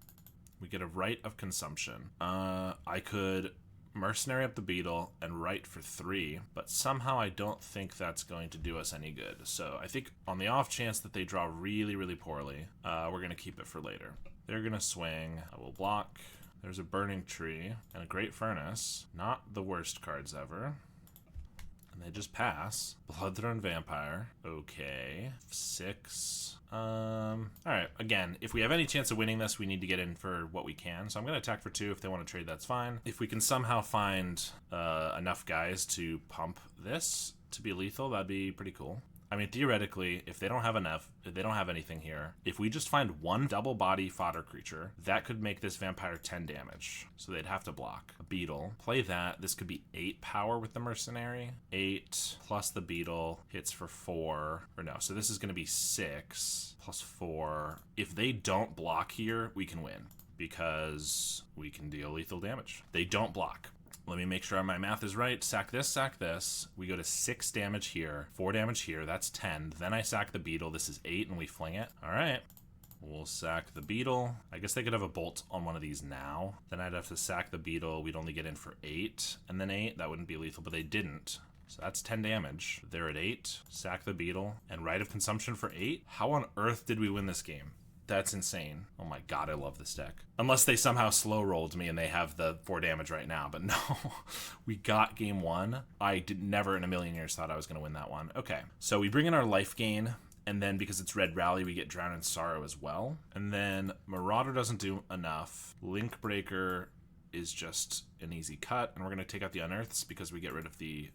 We get a Rite of Consumption. I could Mercenary up the Beetle and Rite for 3, but somehow I don't think that's going to do us any good. So I think on the off chance that they draw really, really poorly, we're going to keep it for later. They're going to swing. I will block. There's a Burning Tree and a Great Furnace. Not the worst cards ever. And they just pass. Bloodthrone Vampire. Okay. 6. Alright, again, if we have any chance of winning this, we need to get in for what we can. So I'm going to attack for 2. If they want to trade, that's fine. If we can somehow find enough guys to pump this to be lethal, that'd be pretty cool. I mean, theoretically, if they don't have enough, if they don't have anything here, if we just find 1 double body fodder creature, that could make this vampire 10 damage. So they'd have to block. A Beetle. Play that. This could be 8 power with the Mercenary. 8 plus the Beetle hits for 4. Or no, so this is going to be 6 plus 4. If they don't block here, we can win, because we can deal lethal damage. They don't block. Let me make sure my math is right. Sack this, sack this. We go to 6 damage here, 4 damage here. That's 10. Then I sack the Beetle. This is 8, and we fling it. All right. We'll sack the Beetle. I guess they could have a bolt on one of these now. Then I'd have to sack the Beetle. We'd only get in for 8, and then 8. That wouldn't be lethal, but they didn't. So that's 10 damage. They're at 8. Sack the Beetle. And Rite of Consumption for 8? How on earth did we win this game? That's insane. Oh my god, I love this deck. Unless they somehow slow rolled me and they have the 4 damage right now, but no. We got game 1. I did never in a million years thought I was going to win that one. Okay, so we bring in our life gain, and then because it's Red Rally, we get Drown in Sorrow as well. And then Marauder doesn't do enough. Link Breaker is just an easy cut, and we're going to take out the Unearths because we get rid of the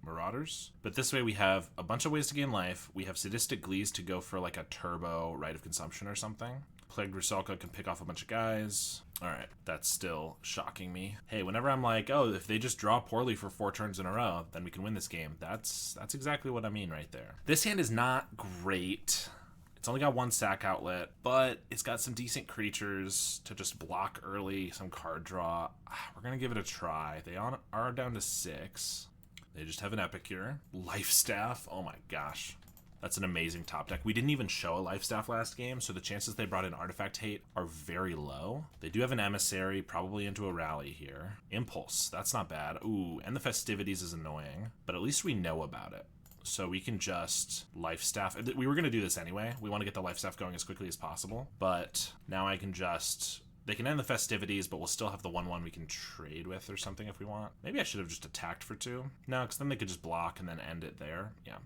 Marauders. But this way we have a bunch of ways to gain life. We have Sadistic Glees to go for like a turbo Rite of Consumption or something. Plagued Rusalka can pick off a bunch of guys. Alright, that's still shocking me. Hey, whenever I'm like, oh, if they just draw poorly for 4 turns in a row, then we can win this game. That's exactly what I mean right there. This hand is not great. It's only got 1 sack outlet, but it's got some decent creatures to just block early, some card draw. We're going to give it a try. They are down to 6. They just have an Epicure. Life Staff, oh my gosh. That's an amazing top deck. We didn't even show a Life Staff last game, so the chances they brought in Artifact Hate are very low. They do have an Emissary, probably into a Rally here. Impulse, that's not bad. Ooh, and the Festivities is annoying, but at least we know about it. So we can just Life Staff. We were going to do this anyway. We want to get the Life Staff going as quickly as possible, but now I can just... They can end the Festivities, but we'll still have the 1/1 we can trade with or something if we want. Maybe I should have just attacked for 2. No, because then they could just block and then end it there. Yeah.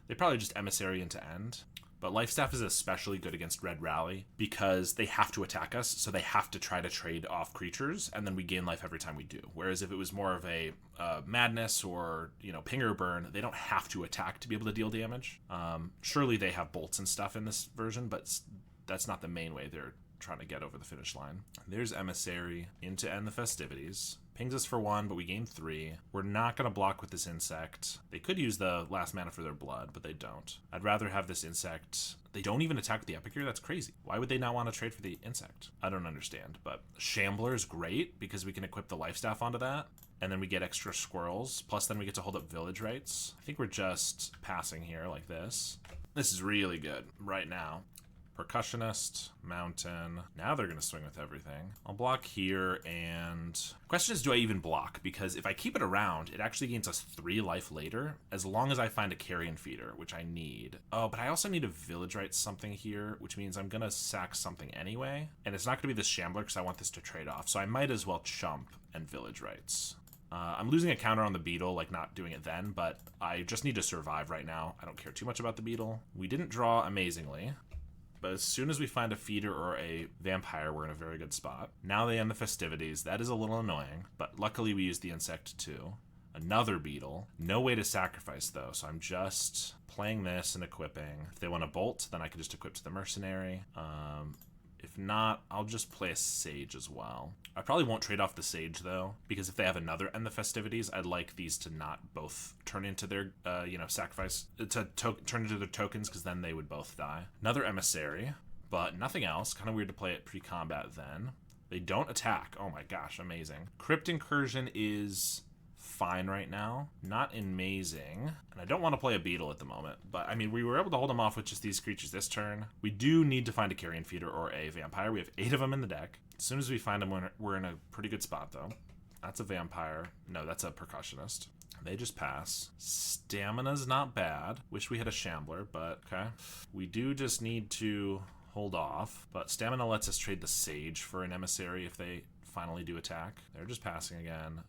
They probably just Emissary into end. But Life Staff is especially good against Red Rally because they have to attack us, so they have to try to trade off creatures, and then we gain life every time we do. Whereas if it was more of a Madness or, Pinger Burn, they don't have to attack to be able to deal damage. Surely they have bolts and stuff in this version, but that's not the main way they're trying to get over the finish line. There's Emissary into end the Festivities. Pings us for 1, but we gain 3. We're not going to block with this insect. They could use the last mana for their blood, but they don't. I'd rather have this insect. They don't even attack with the Epicure? That's crazy. Why would they not want to trade for the insect? I don't understand, but Shambler is great because we can equip the Life Staff onto that, and then we get extra squirrels, plus then we get to hold up Village Rites. I think we're just passing here like this. This is really good right now. Percussionist, Mountain. Now they're going to swing with everything. I'll block here, and question is, do I even block? Because if I keep it around, it actually gains us 3 life later, as long as I find a carrion feeder, which I need. Oh, but I also need a village right something here, which means I'm going to sack something anyway. And it's not going to be this shambler because I want this to trade off. So I might as well chump and village rights. I'm losing a counter on the beetle, like not doing it then, but I just need to survive right now. I don't care too much about the beetle. We didn't draw amazingly, but as soon as we find a feeder or a vampire, we're in a very good spot. Now they end the festivities. That is a little annoying, but luckily we used the insect too. Another beetle. No way to sacrifice though, so I'm just playing this and equipping. If they want a bolt, then I can just equip to the mercenary. If not, I'll just play a sage as well. I probably won't trade off the sage though, because if they have another end the festivities, I'd like these to not both turn into their, sacrifice, turn into their tokens, because then they would both die. Another emissary, but nothing else. Kind of weird to play it pre-combat then. They don't attack. Oh my gosh, amazing. Crypt Incursion is fine right now. Not amazing. And I don't want to play a beetle at the moment, but I mean, we were able to hold them off with just these creatures this turn. We do need to find a carrion feeder or a vampire. We have 8 of them in the deck. As soon as we find them, we're in a pretty good spot though. That's a vampire. No, that's a percussionist. They just pass. Stamina's not bad. Wish we had a shambler, but okay. We do just need to hold off, but stamina lets us trade the sage for an emissary if they finally do attack. They're just passing again.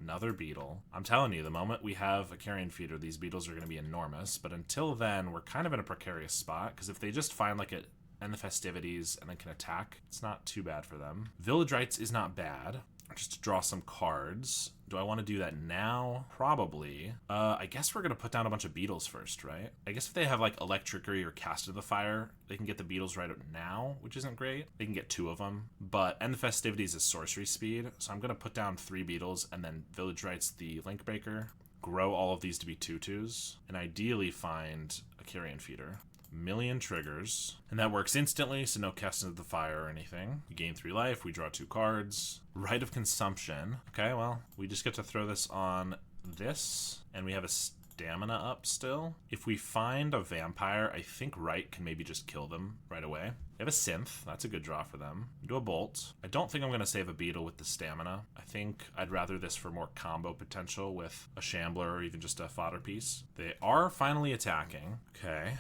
Another beetle. I'm telling you, the moment we have a carrion feeder, these beetles are going to be enormous. But until then, we're kind of in a precarious spot, because if they just find like it end the festivities and then can attack, it's not too bad for them. Village rights is not bad. Just to draw some cards. Do I want to do that now? Probably. I guess we're going to put down a bunch of beetles first, right? I guess if they have like Electrickery or Cast of the Fire, they can get the beetles right now, which isn't great. They can get 2 of them. But end the festivities is sorcery speed, so I'm going to put down 3 beetles and then village rights the link breaker. Grow all of these to be 2/2s, and ideally find a carrion feeder. Million triggers, and that works instantly, so no casting of the fire or anything. We gain 3 life, we draw 2 cards. Rite of Consumption. Okay, well, we just get to throw this on this, and we have a stamina up still. If we find a vampire, I think Rite can maybe just kill them right away. They have a synth, that's a good draw for them. Do a bolt. I don't think I'm going to save a beetle with the stamina. I think I'd rather this for more combo potential with a shambler or even just a fodder piece. They are finally attacking. Okay.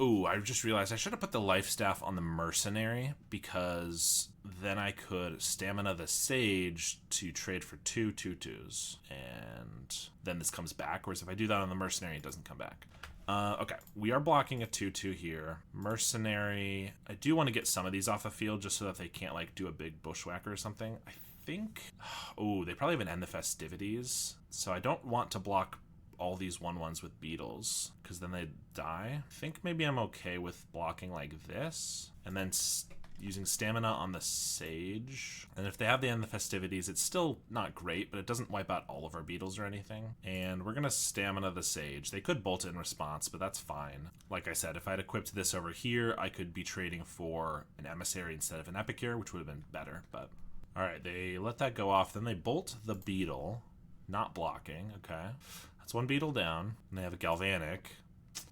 Ooh, I just realized I should have put the life staff on the mercenary, because then I could stamina the sage to trade for 2 2/2s, and then this comes back, whereas if I do that on the mercenary, it doesn't come back. Okay, we are blocking a 2/2 here. Mercenary, I do want to get some of these off the field just so that they can't like do a big bushwhacker or something. I think, oh, they probably have an end the festivities, so I don't want to block all these 1/1s with beetles, because then they die. I think maybe I'm okay with blocking like this, and then using stamina on the sage. And if they have the end of the festivities, it's still not great, but it doesn't wipe out all of our beetles or anything. And we're gonna stamina the sage. They could bolt it in response, but that's fine. Like I said, if I'd equipped this over here, I could be trading for an emissary instead of an epicure, which would have been better, but all right, they let that go off. Then they bolt the beetle, not blocking. Okay, that's 1 beetle down, and they have a galvanic.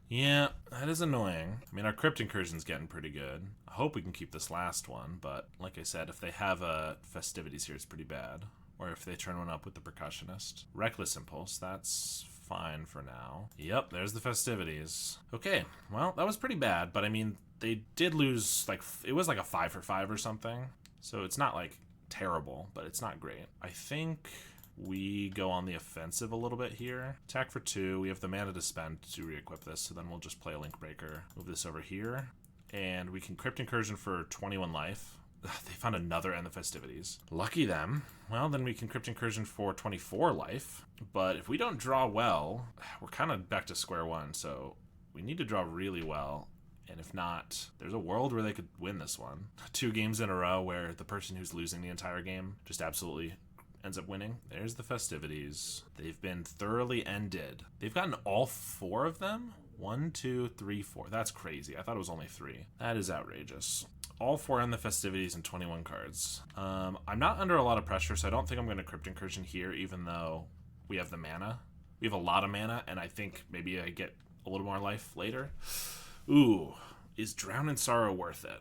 Yeah, that is annoying. I mean, our crypt incursion's getting pretty good. I hope we can keep this last one, but like I said, if they have a festivities here, it's pretty bad. Or if they turn one up with the percussionist. Reckless impulse, that's fine for now. Yep, there's the festivities. Okay, well, that was pretty bad, but I mean, they did lose, like, it was like a 5 for 5 or something. So it's not like terrible, but it's not great. I think we go on the offensive a little bit here. Attack for 2. We have the mana to spend to re-equip this, so then we'll just play a Link Breaker. Move this over here. And we can Crypt Incursion for 21 life. They found another end the festivities. Lucky them. Well, then we can Crypt Incursion for 24 life. But if we don't draw well, we're kind of back to square one, so we need to draw really well. And if not, there's a world where they could win this one. 2 games in a row where the person who's losing the entire game just absolutely ends up winning. There's the festivities. They've been thoroughly ended. They've gotten all 4 of them? 1, 2, 3, 4. That's crazy. I thought it was only 3. That is outrageous. All 4 in the festivities and 21 cards. I'm not under a lot of pressure, so I don't think I'm going to Crypt Incursion here, even though we have the mana. We have a lot of mana, and I think maybe I get a little more life later. Ooh, Is Drown in Sorrow worth it?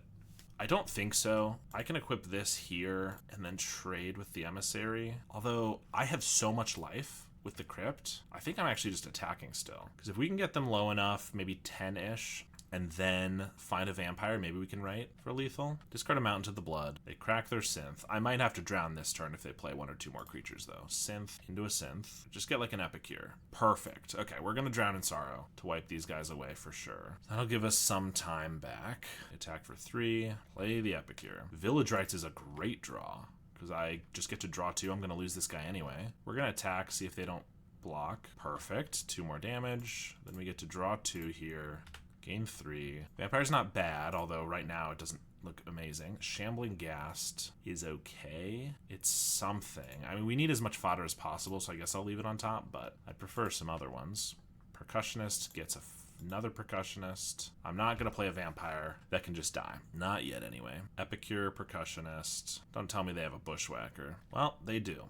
I don't think so. I can equip this here and then trade with the Emissary. Although I have so much life with the Crypt, I think I'm actually just attacking still. Because if we can get them low enough, maybe 10-ish, and then find a vampire, maybe we can write for lethal. Discard a Mountain to the Blood. They crack their Synth. I might have to drown this turn if they play 1 or 2 more creatures, though. Synth into a Synth. Just get like an Epicure. Perfect. Okay, we're going to Drown in Sorrow to wipe these guys away for sure. That'll give us some time back. Attack for 3. Play the Epicure. Village Rites is a great draw, because I just get to draw 2. I'm going to lose this guy anyway. We're going to attack, see if they don't block. Perfect. 2 more damage. Then we get to draw 2 here. Gain 3. Vampire's not bad, although right now it doesn't look amazing. Shambling Ghast is okay. It's something. I mean, we need as much fodder as possible, so I guess I'll leave it on top, but I'd prefer some other ones. Percussionist gets another Percussionist. I'm not going to play a vampire that can just die. Not yet, anyway. Epicure, Percussionist. Don't tell me they have a Bushwhacker. Well, they do.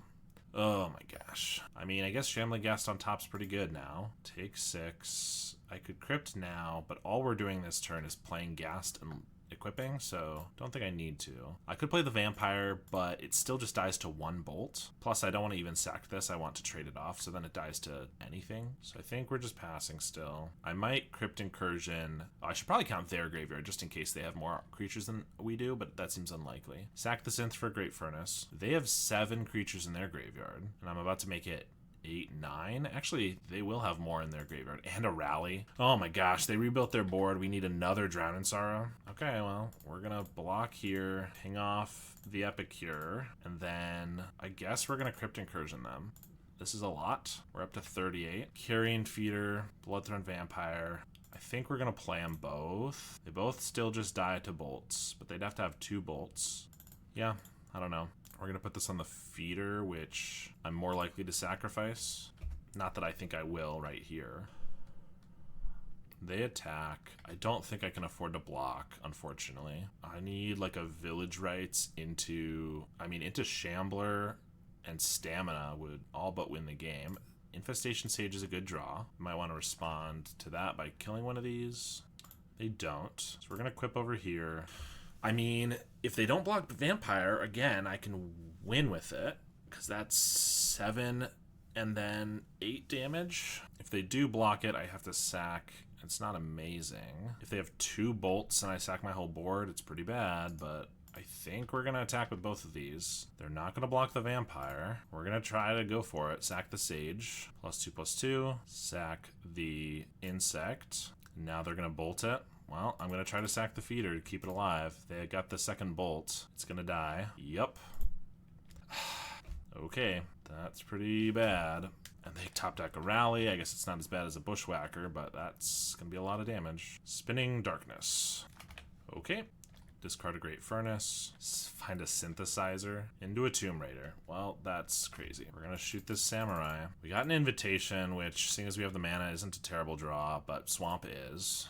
Oh my gosh. I mean, I guess Shambling Ghast on top's pretty good now. Take 6. I could Crypt now, but all we're doing this turn is playing Ghast and equipping, so don't think I need to. I could play the Vampire, but it still just dies to 1 bolt. Plus, I don't want to even sack this. I want to trade it off, so then it dies to anything. So I think we're just passing still. I might Crypt Incursion. I should probably count their graveyard just in case they have more creatures than we do, but that seems unlikely. Sack the Synth for Great Furnace. They have 7 creatures in their graveyard, and I'm about to make it 8, 9. Actually, they will have more in their graveyard. And a Rally. Oh my gosh, they rebuilt their board. We need another Drown in Sorrow. Okay, well, we're gonna block here, ping off the Epicure, and then I guess we're gonna Crypt Incursion them. This is a lot. We're up to 38. Carrion Feeder, Bloodthorn Vampire. I think we're gonna play them both. They both still just die to bolts, but they'd have to have 2 bolts. Yeah, I don't know. We're going to put this on the feeder, which I'm more likely to sacrifice. Not that I think I will right here. They attack. I don't think I can afford to block, unfortunately. I need like a Village Rites into Shambler and Stamina would all but win the game. Infestation Sage is a good draw. Might want to respond to that by killing one of these. They don't. So we're going to equip over here. I mean, if they don't block Vampire, again, I can win with it, because that's 7 and then 8 damage. If they do block it, I have to sack. It's not amazing. If they have 2 bolts and I sack my whole board, it's pretty bad, but I think we're going to attack with both of these. They're not going to block the Vampire. We're going to try to go for it. Sack the Sage. +2/+2. Sack the Insect. Now they're going to bolt it. Well, I'm going to try to sack the feeder to keep it alive. They got the second bolt. It's going to die. Yup. Okay, that's pretty bad. And they top deck a Rally. I guess it's not as bad as a Bushwhacker, but that's going to be a lot of damage. Spinning Darkness. Okay. Discard a Great Furnace. Find a Synthesizer. Into a Tomb Raider. Well, that's crazy. We're going to shoot this Samurai. We got an Invitation, which, seeing as we have the mana, isn't a terrible draw, but Swamp is.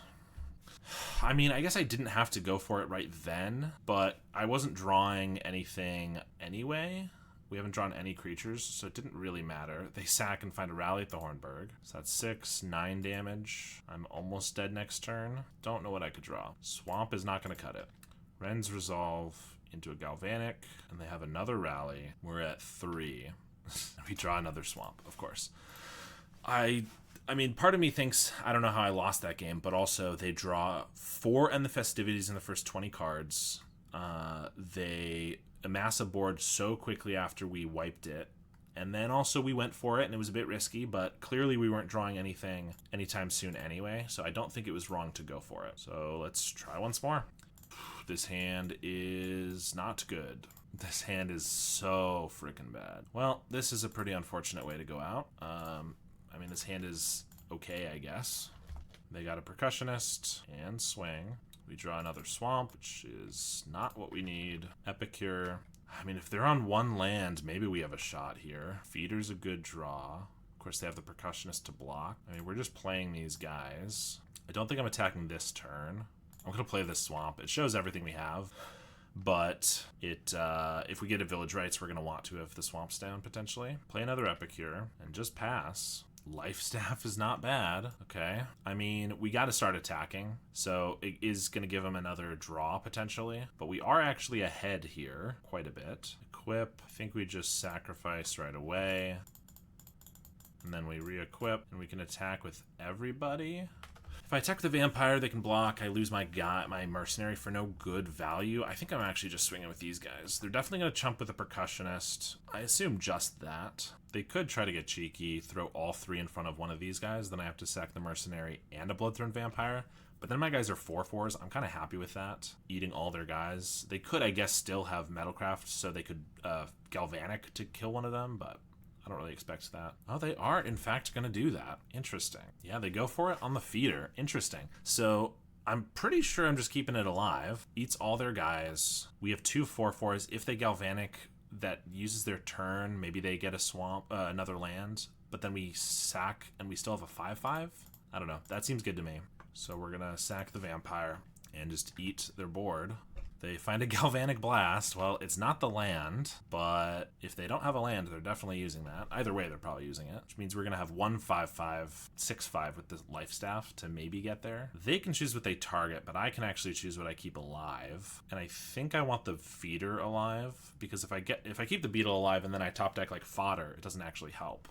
I mean, I guess I didn't have to go for it right then, but I wasn't drawing anything anyway. We haven't drawn any creatures, so it didn't really matter. They sack and find a Rally at the Hornburg. So that's 6, 9 damage. I'm almost dead next turn. Don't know what I could draw. Swamp is not going to cut it. Ren's Resolve into a Galvanic, and they have another Rally. We're at 3. We draw another Swamp, of course. I mean, part of me thinks, I don't know how I lost that game, but also they draw 4 End the Festivities in the first 20 cards. They amass a board so quickly after we wiped it. And then also we went for it, and it was a bit risky, but clearly we weren't drawing anything anytime soon anyway, so I don't think it was wrong to go for it. So let's try once more. This hand is not good. This hand is so freaking bad. Well, this is a pretty unfortunate way to go out. I mean, this hand is okay, I guess. They got a Percussionist and Swing. We draw another Swamp, which is not what we need. Epicure. I mean, if they're on 1 land, maybe we have a shot here. Feeder's a good draw. Of course, they have the Percussionist to block. I mean, we're just playing these guys. I don't think I'm attacking this turn. I'm going to play this Swamp. It shows everything we have. But if we get a Village Rites, we're going to want to have the Swamps down, potentially. Play another Epicure and just pass. Life Staff is not bad. Okay. I mean, we got to start attacking. So it is going to give him another draw potentially. But we are actually ahead here quite a bit. Equip. I think we just sacrifice right away. And then we re-equip. And we can attack with everybody. If I attack the vampire, they can block. I lose my mercenary for no good value. I think I'm actually just swinging with these guys. They're definitely going to chump with the percussionist. I assume just that. They could try to get cheeky, throw all 3 in front of one of these guys. Then I have to sack the mercenary and a Bloodthorn vampire. But then my guys are 4/4s. I'm kind of happy with that. Eating all their guys. They could, I guess, still have Metalcraft, so they could Galvanic to kill one of them, but I don't really expect that. Oh, they are, in fact, going to do that. Interesting. Yeah, they go for it on the feeder. Interesting. So I'm pretty sure I'm just keeping it alive. Eats all their guys. We have 2 4/4s. If they Galvanic, that uses their turn. Maybe they get a swamp, another land. But then we sack, and we still have a 5/5? I don't know. That seems good to me. So we're going to sack the vampire and just eat their board. They find a Galvanic Blast. Well, it's not the land, but if they don't have a land, they're definitely using that. Either way, they're probably using it, which means we're going to have 1 5/5, 6/5 with the Life Staff to maybe get there. They can choose what they target, but I can actually choose what I keep alive. And I think I want the feeder alive, because if I keep the beetle alive and then I top deck like fodder, it doesn't actually help,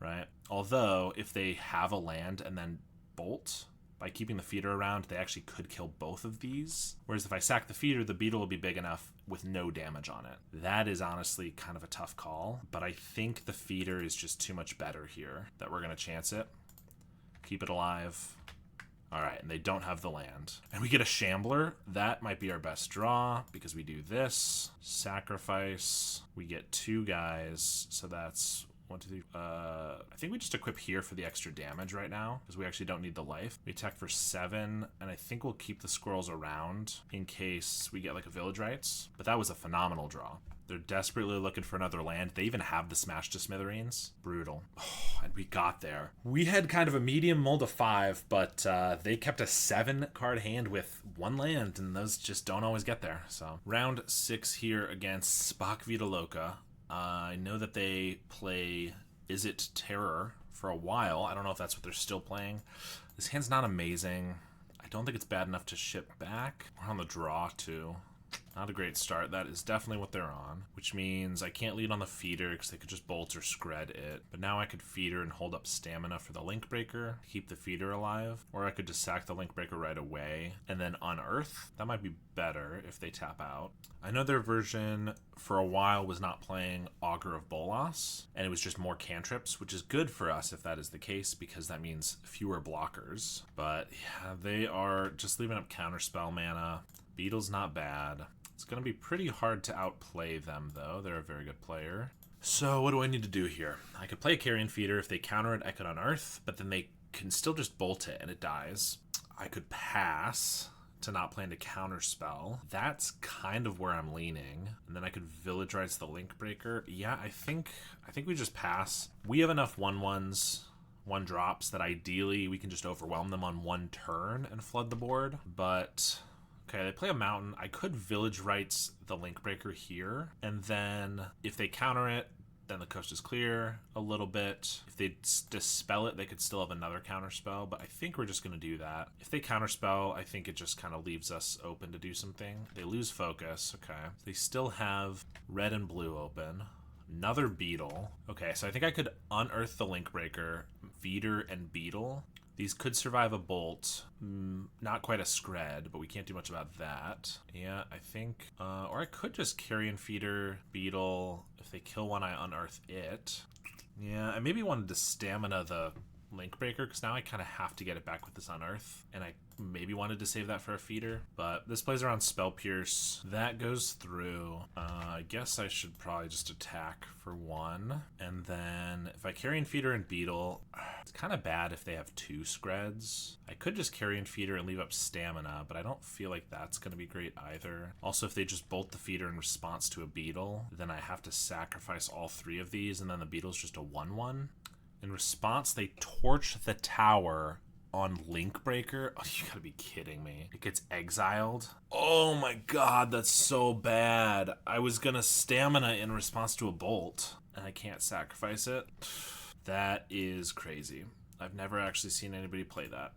right? Although, if they have a land and then bolt, by keeping the feeder around, they actually could kill both of these. Whereas if I sack the feeder, the beetle will be big enough with no damage on it. That is honestly kind of a tough call, but I think the feeder is just too much better here that we're going to chance it. Keep it alive. All right, and they don't have the land. And we get a Shambler. That might be our best draw because we do this. Sacrifice. We get 2 guys, so that's 1, 2, 3. I think we just equip here for the extra damage right now because we actually don't need the life. We attack for 7, and I think we'll keep the squirrels around in case we get like a Village Rites. But that was a phenomenal draw. They're desperately looking for another land. They even have the Smash to Smithereens. Brutal. Oh, and we got there. We had kind of a medium mold of 5, but they kept a 7-card hand with 1 land, and those just don't always get there. So round 6 here against Spock Vita Loca. I know that they play Izzet Terror for a while. I don't know if that's what they're still playing. This hand's not amazing. I don't think it's bad enough to ship back. We're on the draw, too. Not a great start. That is definitely what they're on, which means I can't lead on the feeder because they could just bolt or scred it. But now I could feeder and hold up stamina for the link breaker, keep the feeder alive, or I could just sack the link breaker right away and then unearth. That might be better if they tap out. I know their version for a while was not playing Augur of Bolas, and it was just more cantrips, which is good for us if that is the case because that means fewer blockers. But yeah, they are just leaving up counterspell mana. Beetle's not bad. It's going to be pretty hard to outplay them, though. They're a very good player. So what do I need to do here? I could play a Carrion Feeder. If they counter it, I could unearth, but then they can still just bolt it and it dies. I could pass to not plan to counterspell. That's kind of where I'm leaning. And then I could Village Rites the Link Breaker. Yeah, I think we just pass. We have enough 1/1s, 1-drops that ideally we can just overwhelm them on 1 turn and flood the board, but okay, they play a mountain. I could Village Rites the Link Breaker here, and then if they counter it, then the coast is clear a little bit. If they dispel it, they could still have another counter spell, but I think we're just going to do that. If they counter spell, I think it just kind of leaves us open to do something. They lose focus. Okay. They still have red and blue open. Another Beetle. Okay, so I think I could unearth the Link Breaker, Feeder, and Beetle. These could survive a bolt. Not quite a scred, but we can't do much about that. Yeah, I think... or I could just Carrion Feeder, Beetle. If they kill one, I unearth it. Yeah, I maybe wanted to stamina the Link Breaker, because now I kind of have to get it back with this unearth. And I maybe wanted to save that for a feeder. But this plays around Spell Pierce. That goes through. I guess I should probably just attack for 1. And then if I Carrion Feeder and Beetle, it's kind of bad if they have 2 screds. I could just Carrion Feeder and leave up stamina, but I don't feel like that's going to be great either. Also, if they just bolt the feeder in response to a Beetle, then I have to sacrifice all 3 of these, and then the Beetle's just a 1/1. In response, they torch the tower on Link Breaker. Oh, you gotta be kidding me. It gets exiled. Oh my god, that's so bad. I was gonna stamina in response to a bolt, and I can't sacrifice it. That is crazy. I've never actually seen anybody play that.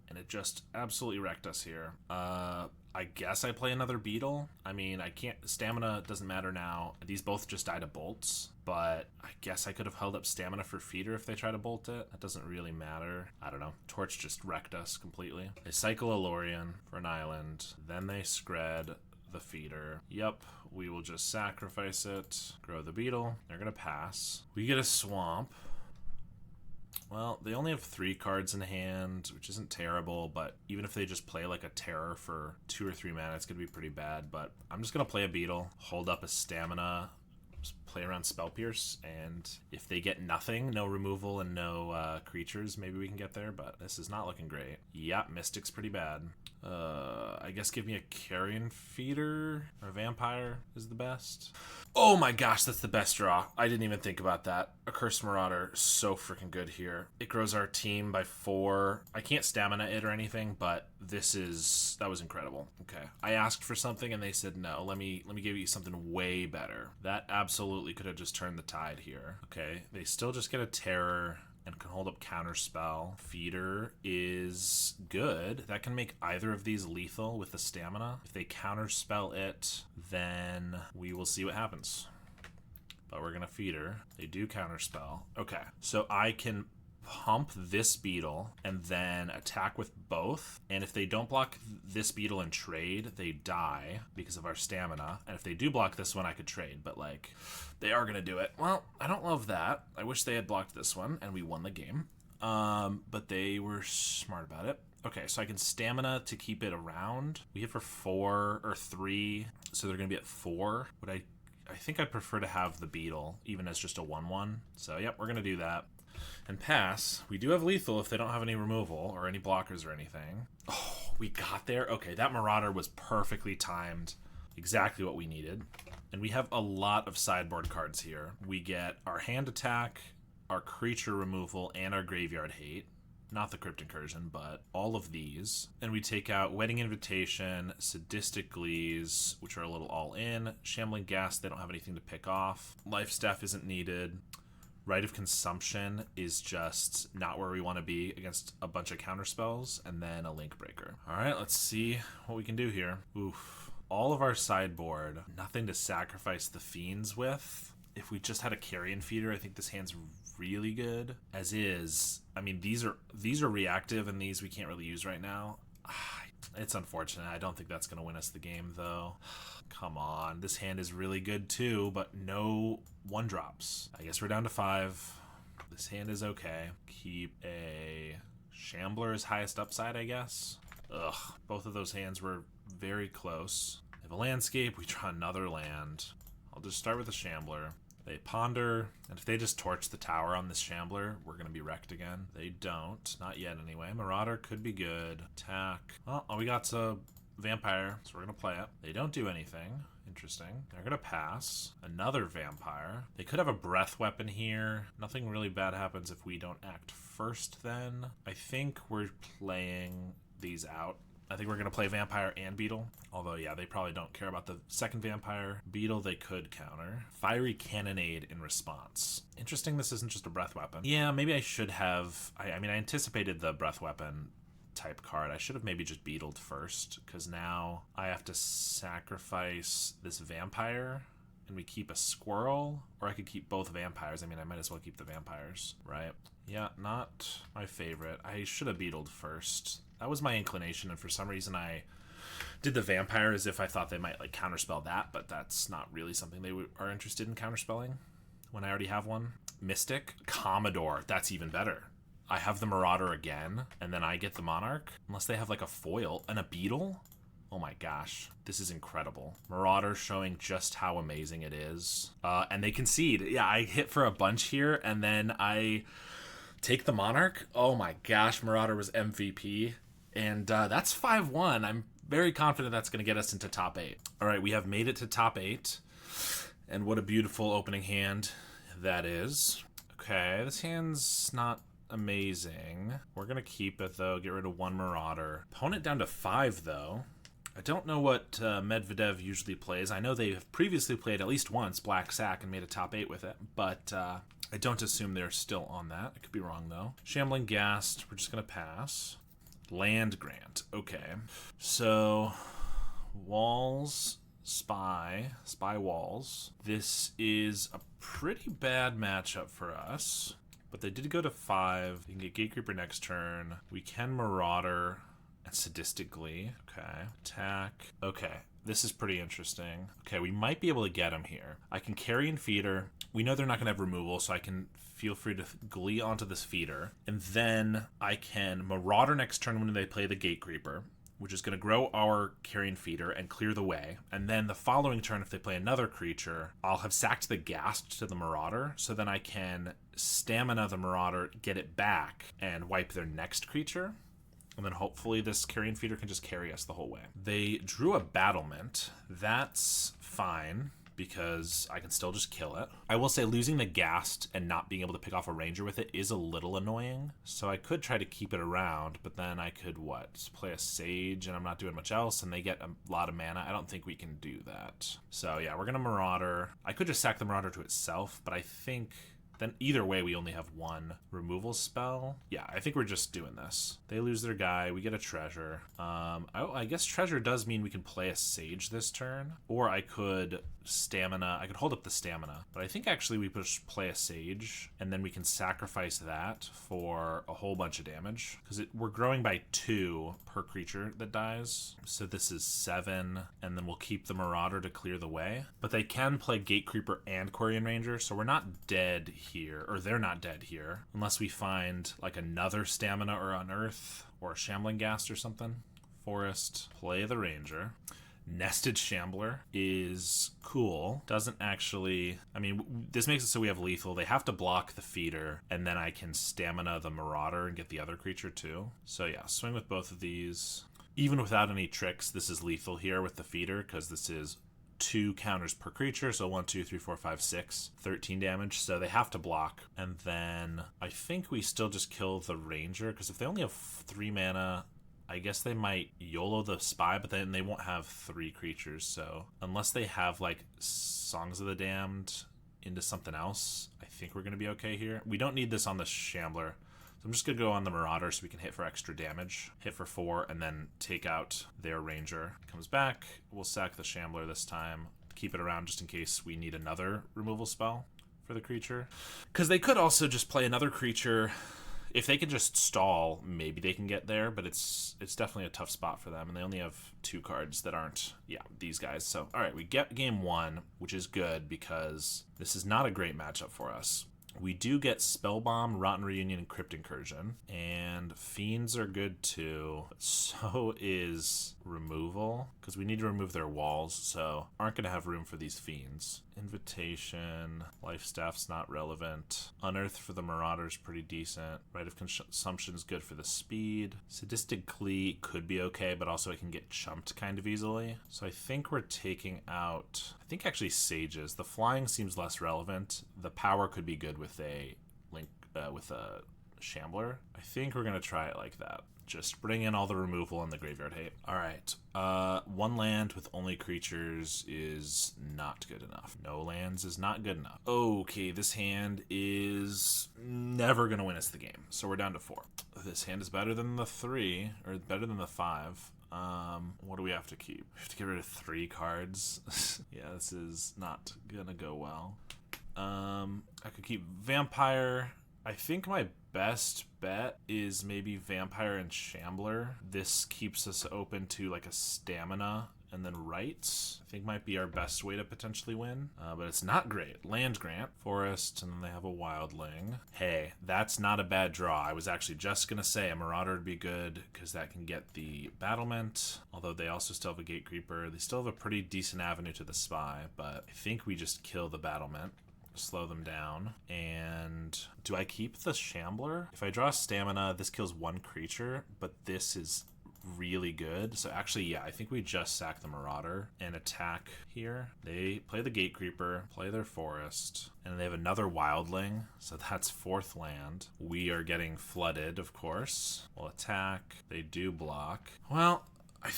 And it just absolutely wrecked us here. I guess I play another Beetle. I mean, I can't... Stamina doesn't matter now. These both just died of bolts. But I guess I could have held up stamina for feeder if they try to bolt it. That doesn't really matter. I don't know. Torch just wrecked us completely. They cycle a Lorien for an island. Then they scred the feeder. Yep, we will just sacrifice it. Grow the Beetle. They're going to pass. We get a swamp. Well, they only have 3 cards in hand, which isn't terrible, but even if they just play like a Terror for 2 or 3 mana, it's going to be pretty bad. But I'm just going to play a Beetle, hold up a stamina, just play around Spell Pierce, and if they get nothing, no removal and no creatures, maybe we can get there, but this is not looking great. Yeah, Mystic's pretty bad. I guess give me a Carrion Feeder or Vampire is the best. Oh my gosh, that's the best draw. I didn't even think about that. A Cursed Marauder, so freaking good here. It grows our team by 4. I can't stamina it or anything, but that was incredible. Okay. I asked for something and they said no. Let me give you something way better. That absolutely could have just turned the tide here. Okay. They still just get a Terror and can hold up Counterspell. Feeder is good. That can make either of these lethal with the stamina. If they Counterspell it, then we will see what happens. But we're gonna Feeder. They do Counterspell. Okay, so I can pump this Beetle and then attack with both, and if they don't block this Beetle and trade, they die because of our stamina, and if they do block this one, I could trade, but like, they are gonna do it. Well, I don't love that. I wish they had blocked this one and we won the game, but they were smart about it. Okay, so I can stamina to keep it around. We hit for 4 or 3, so they're gonna be at 4. I think I'd prefer to have the Beetle even as just a 1/1, so yep, we're gonna do that and pass. We do have lethal if they don't have any removal or any blockers or anything. Oh, we got there. Okay, that Marauder was perfectly timed. Exactly what we needed. And we have a lot of sideboard cards here. We get our hand attack, our creature removal, and our graveyard hate. Not the Crypt Incursion, but all of these. And we take out Wedding Invitation, Sadistic Glees, which are a little all in. Shambling Gas, they don't have anything to pick off. Life Staff isn't needed. Rite of Consumption is just not where we want to be against a bunch of counterspells, and then a Link Breaker. All right, let's see what we can do here. Oof. All of our sideboard, nothing to sacrifice the Fiends with. If we just had a Carrion Feeder, I think this hand's really good. As is, I mean, these are reactive, and these we can't really use right now. It's unfortunate. I don't think that's going to win us the game, though. Come on. This hand is really good, too, but no 1-drops. I guess we're down to 5. This hand is okay. Keep a Shambler as highest upside, I guess. Ugh. Both of those hands were very close. We have a landscape. We draw another land. I'll just start with a Shambler. They ponder, and if they just torch the tower on this Shambler, we're going to be wrecked again. They don't. Not yet, anyway. Marauder could be good. Attack. Well, all we got's a Vampire, so we're going to play it. They don't do anything. Interesting. They're going to pass. Another Vampire. They could have a Breath Weapon here. Nothing really bad happens if we don't act first, then. I think we're playing these out. I think we're going to play Vampire and Beetle. Although, yeah, they probably don't care about the second Vampire. Beetle, they could counter. Fiery Cannonade in response. Interesting this isn't just a Breath Weapon. Yeah, maybe I should have... I mean, I anticipated the Breath Weapon type card. I should have maybe just Beetled first, because now I have to sacrifice this Vampire, and we keep a Squirrel, or I could keep both Vampires. I mean, I might as well keep the Vampires, right? Yeah, not my favorite. I should have Beetled first. That was my inclination, and for some reason I did the Vampire as if I thought they might like counterspell that, but that's not really something they are interested in counterspelling when I already have one. Mystic, Commodore, that's even better. I have the Marauder again, and then I get the Monarch, unless they have like a foil and a Beetle. Oh my gosh, this is incredible. Marauder showing just how amazing it is. And they concede. Yeah, I hit for a bunch here, and then I take the Monarch. Oh my gosh, Marauder was MVP. And that's 5-1. I'm very confident that's going to get us into top 8. All right, we have made it to top 8. And what a beautiful opening hand that is. Okay, this hand's not amazing. We're going to keep it, though. Get rid of 1 Marauder. Opponent down to 5, though. I don't know what Medvedev usually plays. I know they have previously played at least once Black Sack and made a top 8 with it. But I don't assume they're still on that. I could be wrong, though. Shambling Ghast, we're just going to pass. Land Grant. Okay. So, walls, spy walls. This is a pretty bad matchup for us. But they did go to 5. You can get Gatecreeper next turn. We can Marauder and Sadistically. Okay. Attack. Okay. This is pretty interesting. Okay, we might be able to get him here. I can Carrion Feeder. We know they're not going to have removal, so I can feel free to Glee onto this Feeder. And then I can Marauder next turn when they play the Gatecreeper, which is going to grow our Carrion Feeder and clear the way. And then the following turn, if they play another creature, I'll have sacked the Ghast to the Marauder, so then I can Stamina the Marauder, get it back, and wipe their next creature. And then hopefully this Carrion Feeder can just carry us the whole way. They drew a Battlement. That's fine, because I can still just kill it. I will say losing the Ghast and not being able to pick off a Ranger with it is a little annoying. So I could try to keep it around, but then I could, play a Sage, and I'm not doing much else, and they get a lot of mana. I don't think we can do that. So yeah, we're going to Marauder. I could just sack the Marauder to itself, but I think... then either way, we only have one removal spell. Yeah, I think we're just doing this. They lose their guy. We get a treasure. I guess treasure does mean we can play a Sage this turn. Or I could stamina. I could hold up the stamina. But I think actually we just play a Sage. And then we can sacrifice that for a whole bunch of damage. Because we're growing by 2 per creature that dies. So this is 7. And then we'll keep the Marauder to clear the way. But they can play Gatecreeper and Quarian Ranger. So we're not dead here, or they're not dead here, unless we find like another Stamina or Unearth or a Shambling Ghast or something. Forest, play the Ranger. Nested Shambler is cool. Doesn't actually... I mean, this makes it so we have lethal. They have to block the Feeder, and then I can Stamina the Marauder and get the other creature too. So yeah, swing with both of these. Even without any tricks, this is lethal here with the Feeder, because this is 2 counters per creature, so 1, 2, 3, 4, 5, 6, 13 damage, so they have to block. And then I think we still just kill the Ranger, because if they only have 3 mana, I guess they might YOLO the Spy, but then they won't have 3 creatures, so unless they have like Songs of the Damned into something else, I think we're going to be okay here. We don't need this on the Shambler. I'm just going to go on the Marauder so we can hit for extra damage. Hit for 4 and then take out their Ranger. Comes back. We'll sack the Shambler this time. Keep it around just in case we need another removal spell for the creature. Because they could also just play another creature. If they could just stall, maybe they can get there, but it's definitely a tough spot for them. And they only have 2 cards that aren't, these guys. So, all right, we get game 1, which is good because this is not a great matchup for us. We do get Spellbomb, Rotten Reunion, and Crypt Incursion. And Fiends are good too. So is Removal, because we need to remove their walls, so aren't going to have room for these Fiends. Invitation, Life Staff's not relevant. Unearth for the Marauder's pretty decent. Rite of Consumption's good for the speed. Sadistic Glee could be okay, but also it can get chumped kind of easily. So I think we're taking out... I think actually Sages. The flying seems less relevant. The power could be good with a with a Shambler. I think we're gonna try it like that. Just bring in all the removal and the graveyard hate. All right. 1 land with only creatures is not good enough. No lands is not good enough. Okay, this hand is never gonna win us the game. So we're down to 4. This hand is better than the 3, or better than the 5. What do we have to keep? We have to get rid of 3 cards. Yeah, this is not gonna go well. I could keep Vampire. I think my best bet is maybe Vampire and Shambler. This keeps us open to like a Stamina, and then Rights I think might be our best way to potentially win, but it's not great. Land Grant, Forest, and then they have a Wildling. Hey, that's not a bad draw. I was actually just gonna say a Marauder would be good because that can get the Battlement, although they also still have a Gatecreeper. They still have a pretty decent avenue to the Spy, but I think we just kill the Battlement, slow them down. And do I keep the Shambler? If I draw Stamina, this kills 1 creature, but this is really good. So actually, yeah, I think we just sack the Marauder and attack here. They play the Gatecreeper, play their Forest, and they have another Wildling, so that's 4th land. We are getting flooded, of course. We'll attack. They do block. Well, I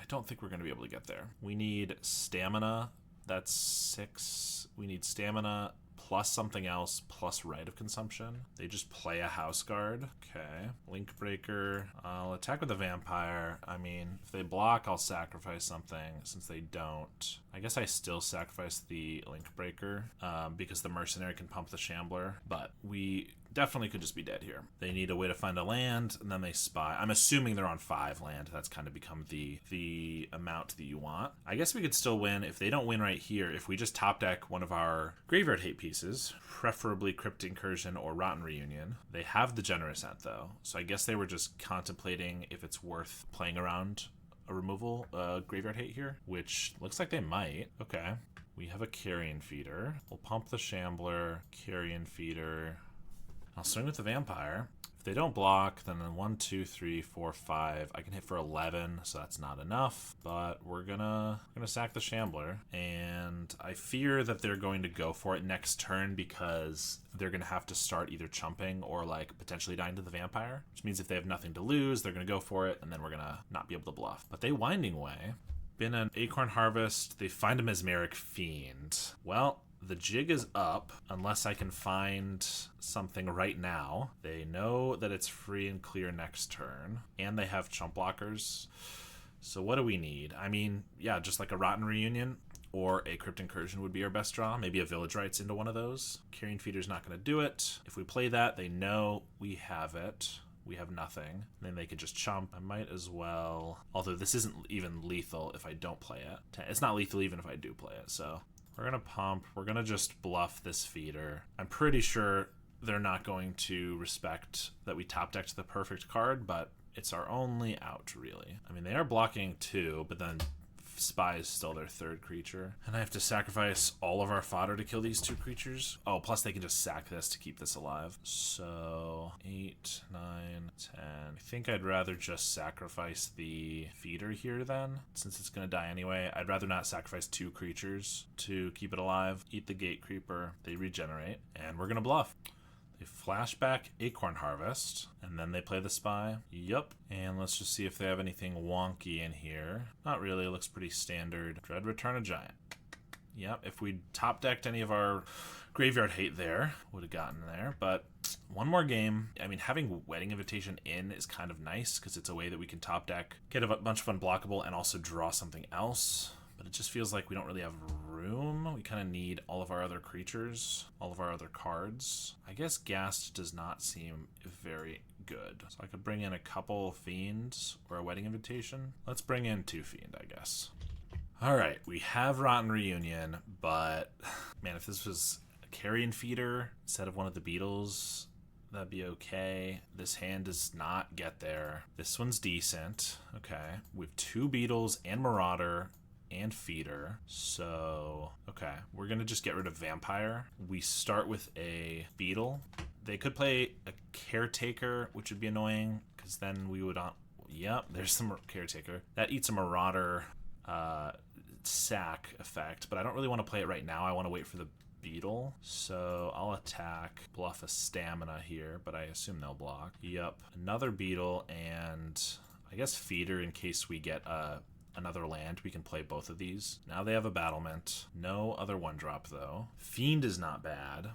don't think we're going to be able to get there. We need Stamina. That's 6. We need Stamina plus something else plus Rite of Consumption. They just play a house guard. Okay. Link Breaker. I'll attack with the vampire. I mean, if they block, I'll sacrifice something. Since they don't, I guess I still sacrifice the Link Breaker because the mercenary can pump the Shambler, but we definitely could just be dead here. They need a way to find a land, and then they spy. I'm assuming they're on 5 land. That's kind of become the amount that you want. I guess we could still win if they don't win right here. If we just top deck one of our Graveyard Hate pieces, preferably Crypt Incursion or Rotten Reunion. They have the Generous Ent though, so I guess they were just contemplating if it's worth playing around a removal Graveyard Hate here, which looks like they might. Okay. We have a Carrion Feeder. We'll pump the Shambler, Carrion Feeder. I'll swing with the vampire. If they don't block, then 1, 2, 3, 4, 5. I can hit for 11, so that's not enough. But we're gonna sack the Shambler, and I fear that they're going to go for it next turn because they're gonna have to start either chumping or like potentially dying to the vampire, which means if they have nothing to lose, they're gonna go for it, and then we're gonna not be able to bluff. But they Winding Way. Been an Acorn Harvest. They find a Mesmeric Fiend. Well, the jig is up unless I can find something right now. They know that it's free and clear next turn, and they have chump blockers. So what do we need? I mean, yeah, just like a Rotten Reunion or a Crypt Incursion would be our best draw. Maybe a Village Rites into one of those. Carrion Feeder's not going to do it. If we play that, they know we have it. We have nothing. Then they could just chump. I might as well, although this isn't even lethal if I don't play it. It's not lethal even if I do play it, so we're going to pump. We're going to just bluff this feeder. I'm pretty sure they're not going to respect that we top decked the perfect card, but it's our only out, really. I mean, they are blocking 2, but then Spy is still their 3rd creature. And I have to sacrifice all of our fodder to kill these 2 creatures. Oh, plus they can just sack this to keep this alive. So 8, 9, 10. I think I'd rather just sacrifice the feeder here then, since it's going to die anyway. I'd rather not sacrifice 2 creatures to keep it alive. Eat the Gate Creeper. They regenerate. And we're going to bluff. They flashback Acorn Harvest, and then they play the Spy. Yup. And let's just see if they have anything wonky in here. Not really. It looks pretty standard. Dread Return of Giant. Yep. If we top decked any of our Graveyard Hate there, would have gotten there. But one more game. I mean, having Wedding Invitation in is kind of nice because it's a way that we can top deck, get a bunch of unblockable, and also draw something else. But it just feels like we don't really have room. We kind of need all of our other creatures, all of our other cards. I guess Ghast does not seem very good. So I could bring in a couple Fiends or a Wedding Invitation. Let's bring in 2 Fiend, I guess. All right, we have Rotten Reunion, but man, if this was a Carrion Feeder instead of one of the Beetles, that'd be okay. This hand does not get there. This one's decent. Okay, we have 2 Beetles and Marauder and Feeder. So, okay, we're gonna just get rid of Vampire. We start with a Beetle. They could play a Caretaker, which would be annoying, because then we would... Yep, there's some Caretaker. That eats a Marauder sack effect, but I don't really want to play it right now. I want to wait for the Beetle. So I'll attack, bluff a Stamina here, but I assume they'll block. Yep, another Beetle, and I guess Feeder in case we get another land. We can play both of these. Now they have a Battlement. No other 1-drop though. Fiend is not bad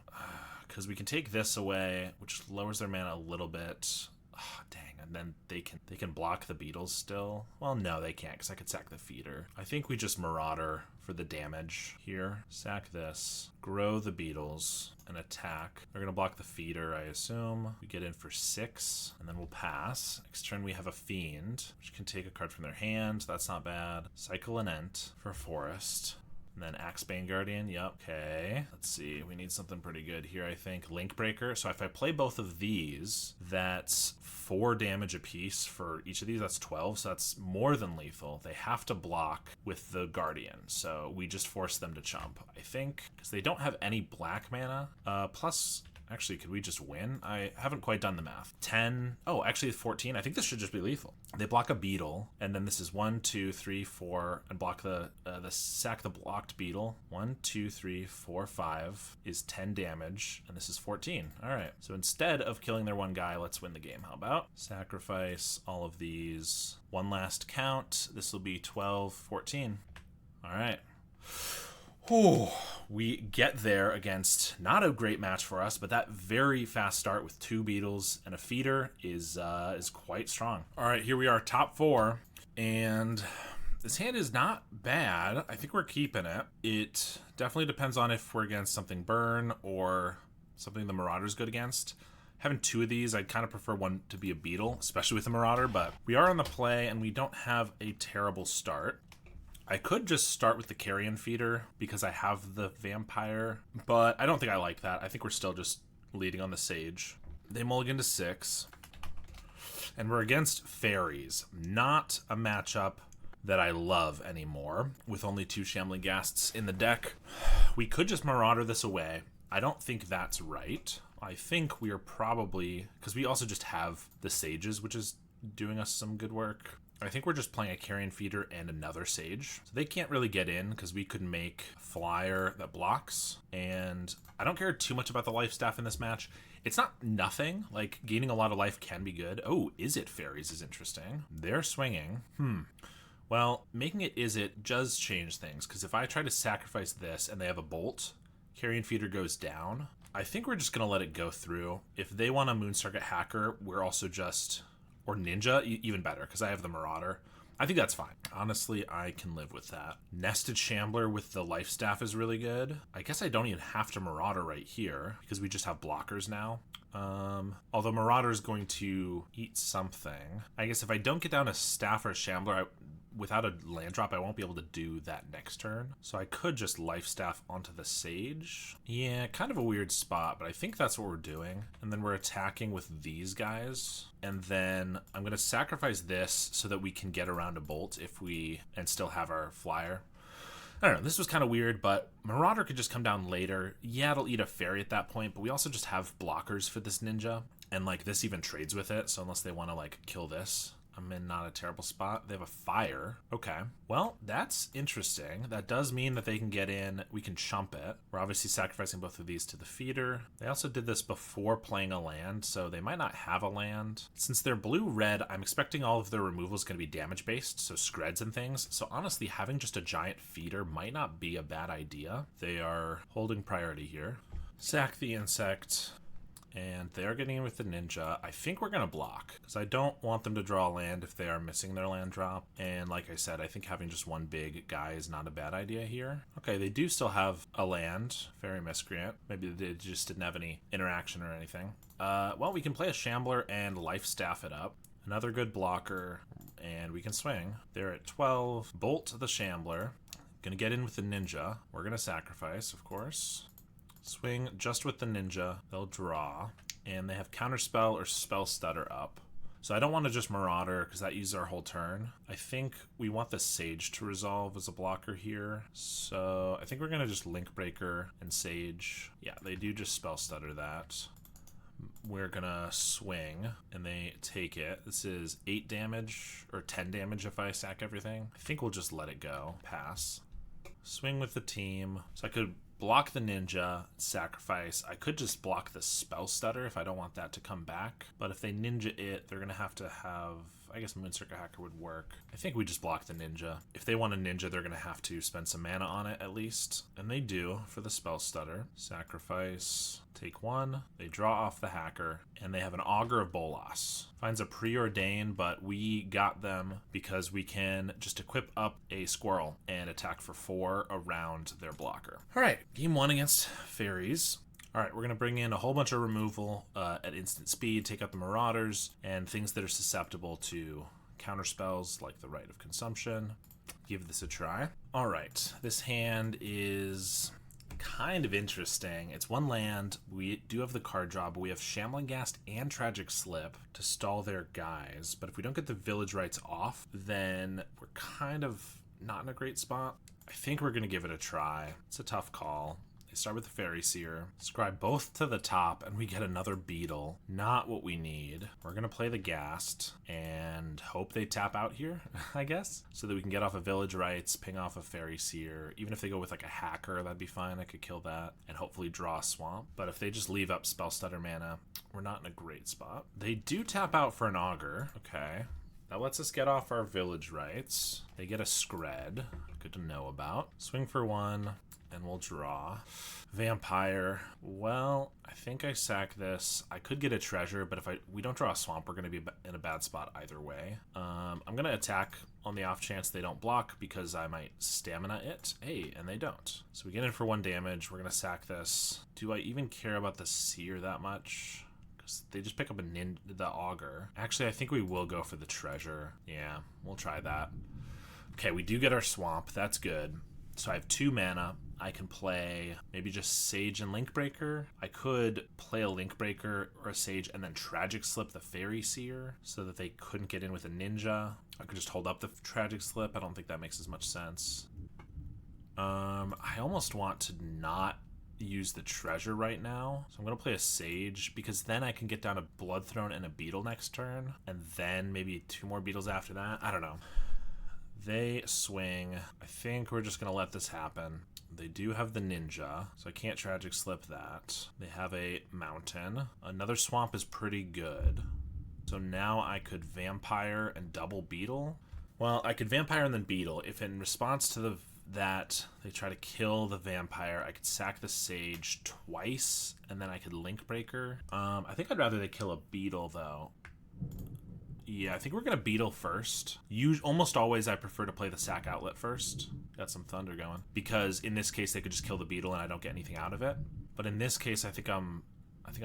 because we can take this away, which lowers their mana a little bit. Oh, dang, and then they can block the Beetles still. Well, no, they can't because I could sack the Feeder. I think we just Marauder for the damage here. Sack this, grow the Beetles, and attack. They're gonna block the Feeder, I assume. We get in for 6, and then we'll pass. Next turn we have a Fiend, which can take a card from their hand. That's not bad. Cycle an Ent for a Forest. And then Axebane Guardian, yep, okay. Let's see, we need something pretty good here, I think. Link Breaker, so if I play both of these, that's 4 damage apiece for each of these. That's 12, so that's more than lethal. They have to block with the Guardian, so we just force them to chump, I think, because they don't have any black mana. Plus, actually, could we just win? I haven't quite done the math. 10, oh, actually 14. I think this should just be lethal. They block a Beetle, and then this is 1, 2, 3, 4, and block the sack the blocked Beetle. 1, 2, 3, 4, 5 is 10 damage, and this is 14. All right, so instead of killing their one guy, let's win the game. How about? Sacrifice all of these. One last count. This will be 12, 14. All right. Oh, we get there against not a great match for us, but that very fast start with 2 beetles and a feeder is quite strong. All right, here we are, top 4, and this hand is not bad. I think we're keeping it. It definitely depends on if we're against something burn or something the Marauder's good against. Having 2 of these, I'd kind of prefer one to be a beetle, especially with the Marauder, but we are on the play and we don't have a terrible start. I could just start with the carrion feeder because I have the vampire, but I don't think I like that. I think we're still just leading on the sage. They mulligan to 6, and we're against Faeries. Not a matchup that I love anymore, with only 2 Shambling Ghasts in the deck. We could just Marauder this away. I don't think that's right. I think we are probably, because we also just have the sages, which is doing us some good work. I think we're just playing a carrion feeder and another sage. So they can't really get in because we could make flyer that blocks. And I don't care too much about the life staff in this match. It's not nothing. Like, gaining a lot of life can be good. Oh, Izzet Fairies is interesting. They're swinging. Well, making it Izzet does change things, because if I try to sacrifice this and they have a bolt, carrion feeder goes down. I think we're just going to let it go through. If they want a Moon Circuit Hacker, we're also just... Or Ninja, even better, because I have the Marauder. I think that's fine. Honestly, I can live with that. Nested Shambler with the Life Staff is really good. I guess I don't even have to Marauder right here, because we just have blockers now. Although Marauder is going to eat something. I guess if I don't get down a Staff or a Shambler, without a land drop, I won't be able to do that next turn. So I could just Life Staff onto the Sage. Yeah, kind of a weird spot, but I think that's what we're doing. And then we're attacking with these guys. And then I'm going to sacrifice this so that we can get around a bolt and still have our flyer. I don't know, this was kind of weird, but Marauder could just come down later. Yeah, it'll eat a fairy at that point, but we also just have blockers for this ninja. And like this even trades with it, so unless they want to like kill this, I'm in not a terrible spot. They have a fire. Okay. Well, that's interesting. That does mean that they can get in. We can chump it. We're obviously sacrificing both of these to the feeder. They also did this before playing a land, so they might not have a land. Since they're blue-red, I'm expecting all of their removal is going to be damage-based, so screds and things. So honestly, having just a giant feeder might not be a bad idea. They are holding priority here. Sack the insect. And they're getting in with the ninja. I think we're going to block, because I don't want them to draw a land if they are missing their land drop. And like I said, I think having just one big guy is not a bad idea here. Okay, they do still have a land. Fairy Miscreant. Maybe they just didn't have any interaction or anything. Well, we can play a Shambler and Life Staff it up. Another good blocker, and we can swing. They're at 12. Bolt the Shambler. Gonna get in with the ninja. We're gonna sacrifice, of course. Swing just with the ninja. They'll draw. And they have Counterspell or Spell Stutter up. So I don't want to just Marauder because that uses our whole turn. I think we want the Sage to resolve as a blocker here. So I think we're going to just Link Breaker and Sage. Yeah, they do just Spell Stutter that. We're going to swing and they take it. This is 8 damage or 10 damage if I sack everything. I think we'll just let it go. Pass. Swing with the team. So I could block the ninja, sacrifice. I could just block the Spell Stutter if I don't want that to come back. But if they ninja it, they're going to have, I guess Moon Circuit Hacker would work. I think we just block the ninja. If they want a ninja, they're going to have to spend some mana on it at least. And they do for the Spell Stutter. Sacrifice, take 1. They draw off the Hacker. And they have an Augur of Bolas. Finds a Preordain, but we got them because we can just equip up a Squirrel and attack for 4 around their blocker. All right, game 1 against Faeries. All right, we're going to bring in a whole bunch of removal at instant speed, take out the Marauders, and things that are susceptible to counter spells like the Rite of Consumption. Give this a try. All right, this hand is kind of interesting. It's 1 land. We do have the card draw, but we have Shambling Ghast and Tragic Slip to stall their guys. But if we don't get the Village Rites off, then we're kind of not in a great spot. I think we're going to give it a try. It's a tough call. They start with the Fairy Seer, scribe both to the top, and we get another Beetle. Not what we need. We're going to play the Ghast and hope they tap out here, I guess, so that we can get off a Village Rites, ping off a Fairy Seer. Even if they go with like a Hacker, that'd be fine. I could kill that and hopefully draw a Swamp. But if they just leave up Spell Stutter mana, we're not in a great spot. They do tap out for an Augur. Okay. That lets us get off our village rights. They get a scred. Good to know about. Swing for 1, and we'll draw. Vampire. Well, I think I sack this. I could get a treasure, but if we don't draw a swamp, we're going to be in a bad spot either way. I'm going to attack on the off chance they don't block because I might stamina it. Hey, and they don't. So we get in for 1 damage. We're going to sack this. Do I even care about the seer that much? Because they just pick up the auger. Actually, I think we will go for the treasure. Yeah, we'll try that. Okay, we do get our swamp. That's good. So I have 2 mana. I can play maybe just Sage and Linkbreaker. I could play a Linkbreaker or a Sage and then Tragic Slip the Fairy Seer so that they couldn't get in with a Ninja. I could just hold up the Tragic Slip. I don't think that makes as much sense. I almost want to not use the treasure right now. So I'm going to play a Sage because then I can get down a Bloodthrone and a Beetle next turn. And then maybe 2 more Beetles after that. I don't know. They swing. I think we're just going to let this happen. They do have the Ninja, so I can't Tragic Slip that. They have a Mountain. Another Swamp is pretty good. So now I could Vampire and double Beetle. Well, I could Vampire and then Beetle. If in response to that they try to kill the Vampire, I could sack the Sage twice, and then I could Linkbreaker. I think I'd rather they kill a Beetle, though. Yeah, I think we're going to Beetle first. Almost always I prefer to play the sack outlet first. Got some thunder going. Because in this case they could just kill the Beetle and I don't get anything out of it. But in this case I think I'm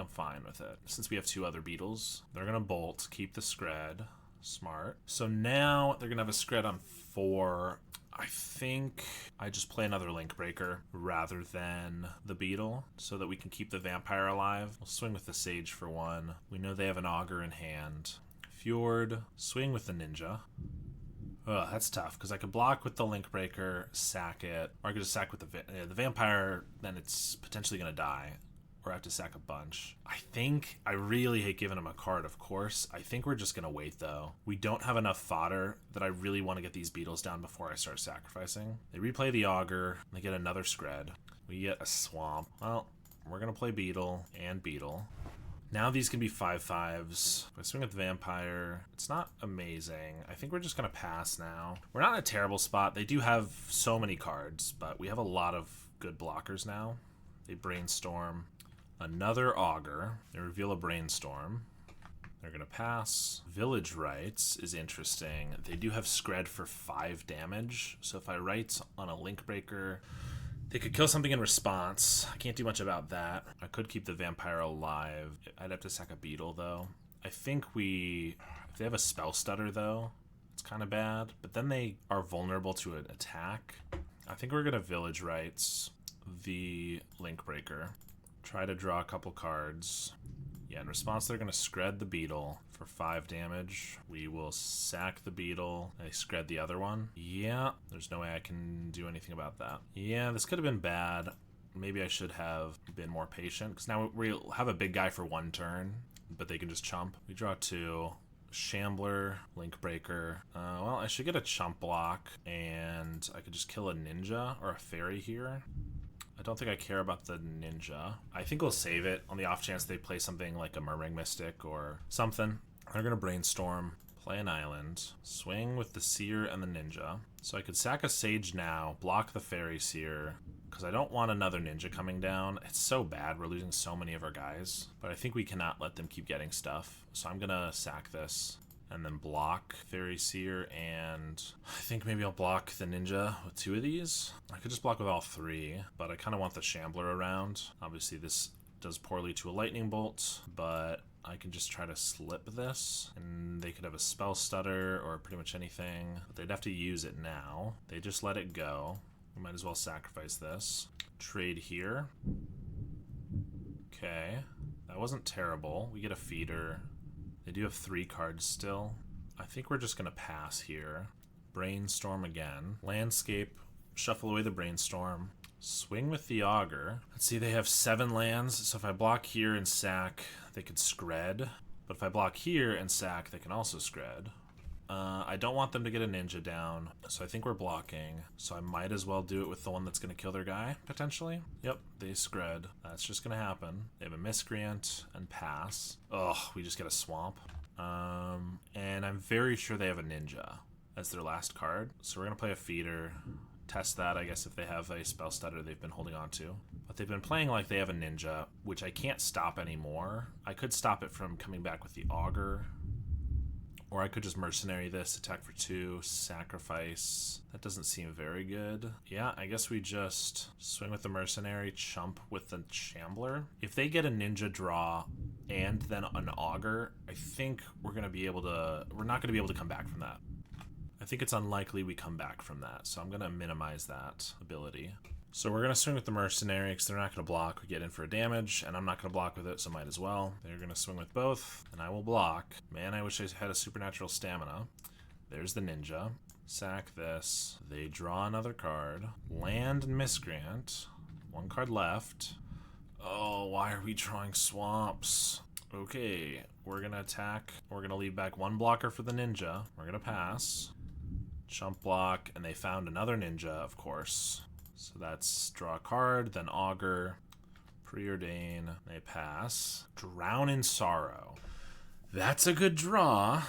fine with it. Since we have 2 other Beetles. They're going to bolt, keep the scred. Smart. So now they're going to have a scred on 4. I think I just play another Linkbreaker rather than the Beetle so that we can keep the Vampire alive. We'll swing with the Sage for 1. We know they have an Augur in hand. Fjord, swing with the Ninja. Ugh, that's tough because I could block with the Linkbreaker, sack it, or I could just sack with the Vampire, then it's potentially going to die, or I have to sack a bunch. I really hate giving him a card, of course. I think we're just going to wait, though. We don't have enough fodder that I really want to get these Beetles down before I start sacrificing. They replay the Augur, they get another Scred. We get a Swamp. Well, we're going to play Beetle and Beetle. Now these can be 5/5s. If I swing with the Vampire, it's not amazing. I think we're just going to pass now. We're not in a terrible spot. They do have so many cards, but we have a lot of good blockers now. They Brainstorm. Another Augur. They reveal a Brainstorm. They're going to pass. Village Rights is interesting. They do have Scred for 5 damage. So if I write on a Linkbreaker, they could kill something in response. I can't do much about that. I could keep the Vampire alive. I'd have to sack a Beetle, though. I think if they have a Spell Stutter, though, it's kind of bad. But then they are vulnerable to an attack. I think we're going to Village Rights the Linkbreaker. Try to draw a couple cards. Yeah, in response, they're going to Scred the Beetle for 5 damage. We will sack the Beetle. They Scred the other one. Yeah, there's no way I can do anything about that. Yeah, this could have been bad. Maybe I should have been more patient, because now we'll have a big guy for 1 turn, but they can just chump. We draw 2. Shambler, Linkbreaker. Well, I should get a chump block, and I could just kill a Ninja or a Fairy here. I don't think I care about the Ninja. I think we'll save it on the off chance they play something like a Murmuring Mystic or something. They're going to Brainstorm, play an island, swing with the Seer and the Ninja. So I could sack a Sage now, block the Fairy Seer, because I don't want another Ninja coming down. It's so bad. We're losing so many of our guys. But I think we cannot let them keep getting stuff. So I'm going to sack this and then block Fairy Seer, and I think maybe I'll block the Ninja with 2 of these. I could just block with all 3, but I kind of want the Shambler around. Obviously this does poorly to a Lightning Bolt, but I can just try to slip this, and they could have a Spell Stutter or pretty much anything. But they'd have to use it now. They just let it go. We might as well sacrifice this. Trade here. Okay, that wasn't terrible. We get a Feeder. They do have 3 cards still. I think we're just going to pass here. Brainstorm again. Landscape. Shuffle away the Brainstorm. Swing with the Augur. Let's see, they have 7 lands. So if I block here and sack, they could Scred. But if I block here and sack, they can also Scred. I don't want them to get a Ninja down, so I think we're blocking. So I might as well do it with the one that's going to kill their guy, potentially. Yep, they Scred. That's just going to happen. They have a Miscreant and pass. Ugh, we just get a Swamp. And I'm very sure they have a ninja as their last card. So we're going to play a feeder, test that, I guess, if they have a spell stutter they've been holding on to. But they've been playing like they have a ninja, which I can't stop anymore. I could stop it from coming back with the auger, or I could just mercenary this, attack for 2, sacrifice. That doesn't seem very good. Yeah, I guess we just swing with the mercenary, chump with the shambler. If they get a ninja draw and then an auger, I think we're not gonna be able to come back from that. I think it's unlikely we come back from that, so I'm gonna minimize that ability. So we're going to swing with the mercenary because they're not going to block. We get in for a damage, and I'm not going to block with it, so might as well. They're going to swing with both, and I will block. Man, I wish I had a supernatural stamina. There's the ninja. Sack this. They draw another card. Land and misgrant. 1 card left. Oh, why are we drawing swamps? Okay, we're going to attack. We're going to leave back 1 blocker for the ninja. We're going to pass. Chump block, and they found another ninja, of course. So that's draw a card, then augur, preordain, they pass. Drown in Sorrow. That's a good draw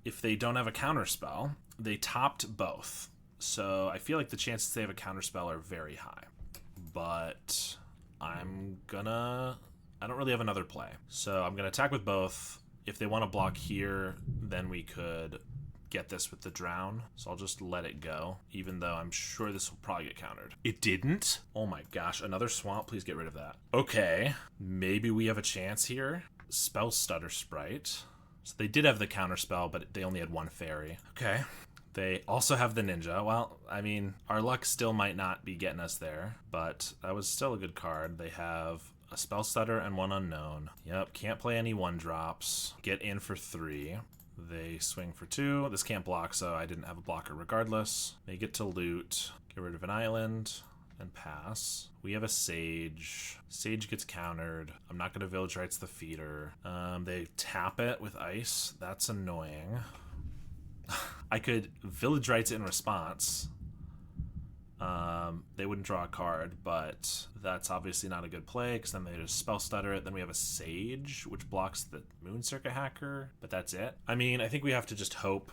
if they don't have a counterspell. They topped both. So I feel like the chances they have a counterspell are very high. But I don't really have another play. So I'm going to attack with both. If they want to block here, then we could get this with the drown, so I'll just let it go, even though I'm sure this will probably get countered. It didn't? Oh my gosh, another swamp, please get rid of that. Okay, maybe we have a chance here. Spell Stutter Sprite. So they did have the counter spell, but they only had 1 fairy. Okay. They also have the ninja. Well, I mean, our luck still might not be getting us there, but that was still a good card. They have a Spell Stutter and 1 unknown. Yep, can't play any 1-drops. Get in for 3. They swing for 2. This can't block, so I didn't have a blocker regardless. They get to loot, get rid of an island, and pass. We have a Sage. Sage gets countered. I'm not going to Village Rites the feeder. They tap it with ice. That's annoying. I could Village Rites in response. They wouldn't draw a card, but that's obviously not a good play because then they just spell stutter it. Then we have a Sage, which blocks the Moon Circuit Hacker, but that's it. I mean, I think we have to just hope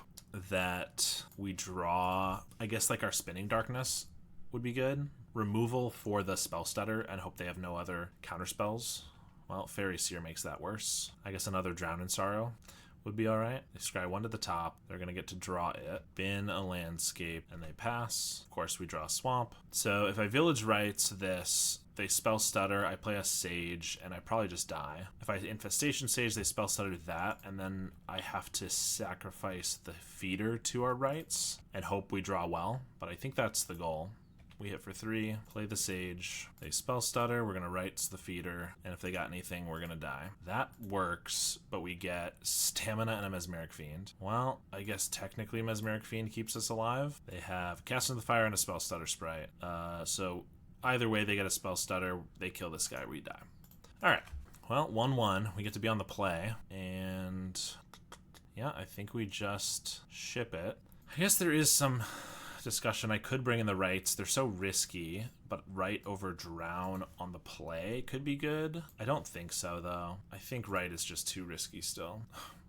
that we draw, I guess, like our Spinning Darkness would be good. Removal for the spell stutter and hope they have no other counter spells. Well, Fairy Seer makes that worse. I guess another Drown in Sorrow would be all right. They scry 1 to the top. They're going to get to draw it. Bin a landscape, and they pass. Of course, we draw a swamp. So if I Village Rites this, they spell stutter, I play a Sage, and I probably just die. If I Infestation Sage, they spell stutter that, and then I have to sacrifice the feeder to our rights and hope we draw well. But I think that's the goal. We hit for 3, play the Sage, they spell stutter, we're going to rights the feeder, and if they got anything, we're going to die. That works, but we get stamina and a Mesmeric Fiend. Well, I guess technically Mesmeric Fiend keeps us alive. They have Cast into the Fire and a spell stutter sprite. So either way, they get a spell stutter, they kill this guy, we die. Alright, well, 1-1, we get to be on the play, and yeah, I think we just ship it. I guess there is some discussion. I could bring in the rights. They're so risky, but right over drown on the play could be good. I don't think so, though. I think right is just too risky still.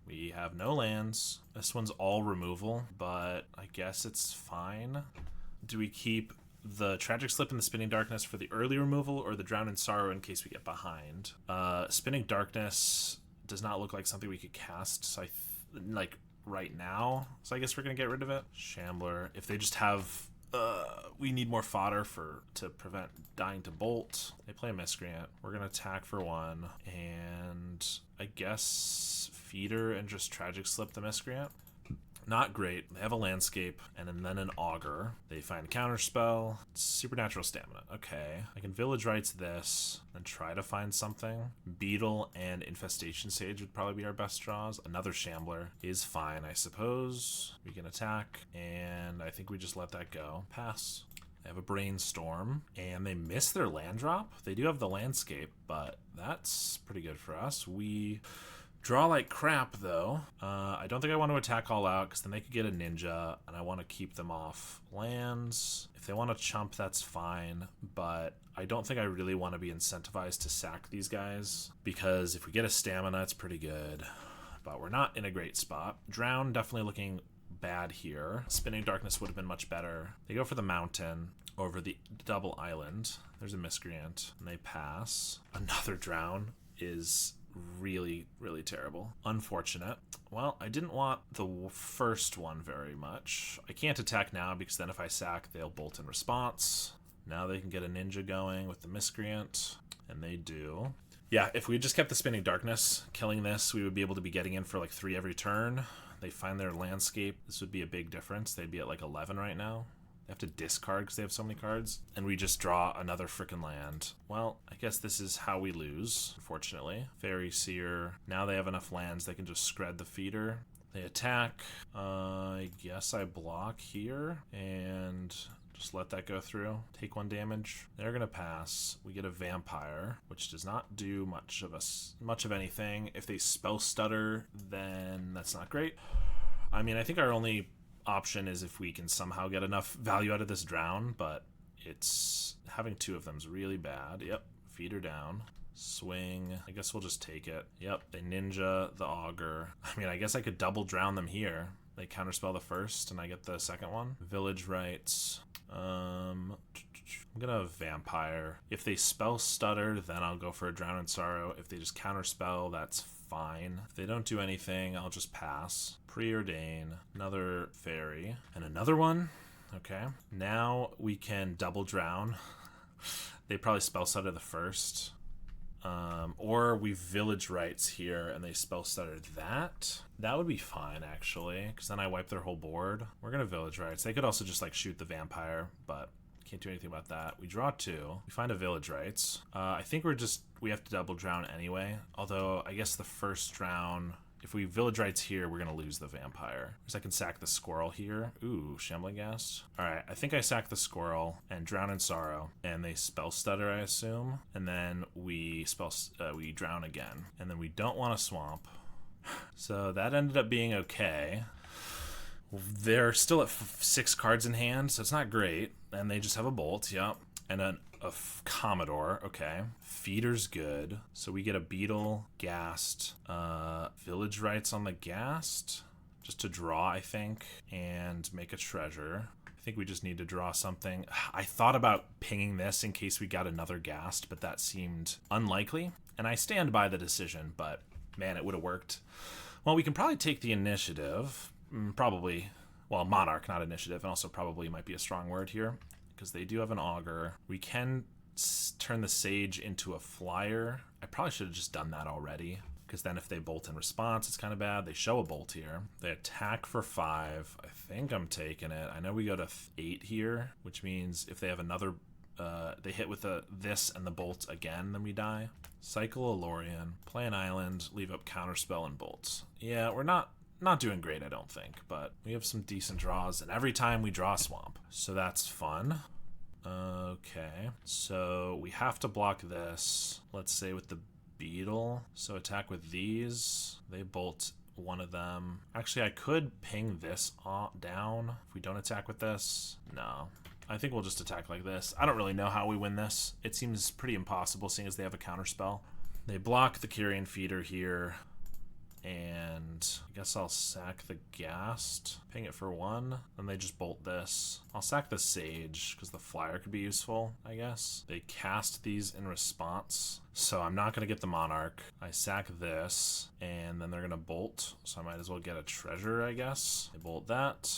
We have no lands. This one's all removal, but I guess it's fine. Do we keep the Tragic Slip and the Spinning Darkness for the early removal or the Drown in Sorrow in case we get behind? Spinning Darkness does not look like something we could cast, so right now, so I guess we're gonna get rid of it. Shambler, if they just have we need more fodder to prevent dying to bolt. They play a Miscreant. We're gonna attack for 1, and I guess feeder and just Tragic Slip the Miscreant. Not great. They have a landscape and then an augur. They find counterspell. Supernatural stamina. Okay. I can Village Rites this and try to find something. Beetle and Infestation Sage would probably be our best draws. Another Shambler is fine, I suppose. We can attack, and I think we just let that go. Pass. They have a Brainstorm, and they miss their land drop. They do have the landscape, but that's pretty good for us. We draw like crap, though. I don't think I want to attack all out, because then they could get a ninja, and I want to keep them off lands. If they want to chump, that's fine, but I don't think I really want to be incentivized to sack these guys, because if we get a stamina, it's pretty good. but we're not in a great spot. Drown definitely looking bad here. Spinning Darkness would have been much better. They go for the mountain over the double island. There's a Miscreant, and they pass. Another Drown is really, really terrible. Unfortunate. Well, I didn't want the first one very much. I can't attack now because then if I sack, they'll bolt in response. Now they can get a ninja going with the Miscreant, and they do. Yeah, if we had just kept the Spinning Darkness, killing this, we would be able to be getting in for like 3 every turn. They find their landscape. This would be a big difference. They'd be at like 11 right now. They have to discard because they have so many cards. And we just draw another frickin' land. Well, I guess this is how we lose, unfortunately. Fairy Seer. Now they have enough lands they can just scred the feeder. They attack. I guess I block here. And just let that go through. Take 1 damage. They're gonna pass. We get a Vampire, which does not do much of anything. If they spell stutter, then that's not great. I mean, I think our only option is if we can somehow get enough value out of this Drown, but it's having 2 of them is really bad. Yep, feeder down. Swing. I guess we'll just take it. Yep, they ninja the Augur. I mean, I guess I could double Drown them here. They counterspell the first, and I get the second one. Village Rites. I'm gonna Vampire. If they spell stutter, then I'll go for a Drown in Sorrow. If they just counterspell, that's fine. If they don't do anything, I'll just pass. Preordain. Another Fairy. And another one. Okay. Now we can double Drown. They probably spell stutter the first. Or we Village Rites here and they spell stutter that. That would be fine, actually, because then I wipe their whole board. We're going to Village Rites. They could also just, like, shoot the Vampire, but can't do anything about that. We draw 2. We find a Village Rites. I think we have to double Drown anyway, although I guess the first Drown... If we Village Rites here, we're going to lose the Vampire. Because I can sack the Squirrel here. Ooh, Shambling Ghast. Alright, I think I sack the Squirrel and Drown in Sorrow. And they spell stutter, I assume. And then we we Drown again. And then we don't want to Swamp. So that ended up being okay. They're still at 6 cards in hand, so it's not great. And they just have a Bolt, yep. And a Commodore, okay. Feeder's good. So we get a Beetle, Ghast, Village Rites on the Ghast, just to draw, I think, and make a Treasure. I think we just need to draw something. I thought about pinging this in case we got another Ghast, but that seemed unlikely. And I stand by the decision, but man, it would have worked. Well, we can probably take the initiative. Probably. Well, Monarch, not initiative, and also probably might be a strong word here, because they do have an Augur. We can turn the Sage into a flyer. I probably should have just done that already, because then if they bolt in response, it's kind of bad. They show a bolt here. They attack for 5. I think I'm taking it. I know we go to 8 here, which means if they have another... they hit with this and the bolt again, then we die. Cycle a Lorien, play an island, leave up Counterspell and bolts. Yeah, we're not doing great, I don't think, but we have some decent draws, and every time we draw Swamp, so that's fun. Okay, so we have to block this, let's say with the Beetle. So attack with these, they bolt one of them. Actually, I could ping this down if we don't attack with this. No, I think we'll just attack like this. I don't really know how we win this. It seems pretty impossible seeing as they have a counterspell. They block the Kyrian Feeder here. And I guess I'll sack the Ghast, ping it for 1, then they just bolt this. I'll sack the Sage, because the Flyer could be useful, I guess. They cast these in response, so I'm not going to get the Monarch. I sack this, and then they're going to bolt, so I might as well get a Treasure, I guess. They bolt that,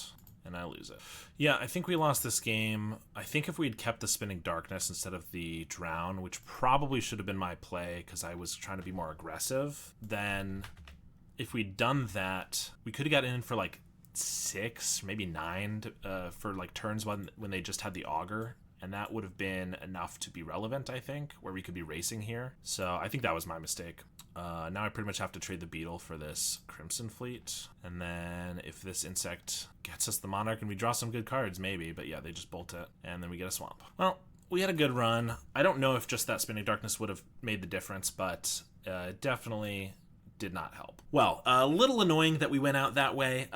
and I lose it. Yeah, I think we lost this game. I think if we'd kept the Spinning Darkness instead of the Drown, which probably should have been my play, because I was trying to be more aggressive, then... If we'd done that, we could have gotten in for like 6, maybe 9 for like turns when they just had the Augur, and that would have been enough to be relevant, I think, where we could be racing here. So I think that was my mistake. Now I pretty much have to trade the Beetle for this Crimson Fleet, and then if this insect gets us the Monarch and we draw some good cards, maybe, but yeah, they just bolt it, and then we get a Swamp. Well, we had a good run. I don't know if just that Spinning Darkness would have made the difference, but definitely... did not help. Well, a little annoying that we went out that way.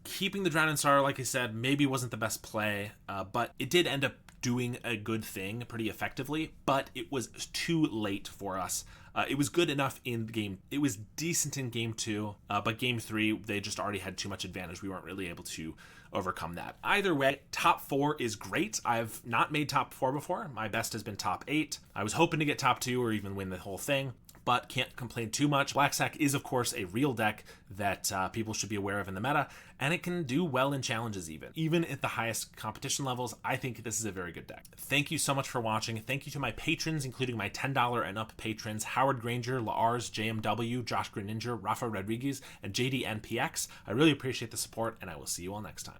Keeping the Drown in Sorrow, like I said, maybe wasn't the best play, but it did end up doing a good thing pretty effectively, but it was too late for us. It was good enough in game. It was decent in game 2, but game 3, they just already had too much advantage. We weren't really able to overcome that. Either way, top 4 is great. I've not made top 4 before. My best has been top 8. I was hoping to get top 2 or even win the whole thing, but can't complain too much. Black Sack is, of course, a real deck that people should be aware of in the meta, and it can do well in challenges even at the highest competition levels. I think this is a very good deck. Thank you so much for watching. Thank you to my patrons, including my $10 and up patrons, Howard Granger, Lars, JMW, Josh Greninja, Rafa Rodriguez, and JDNPX. I really appreciate the support, and I will see you all next time.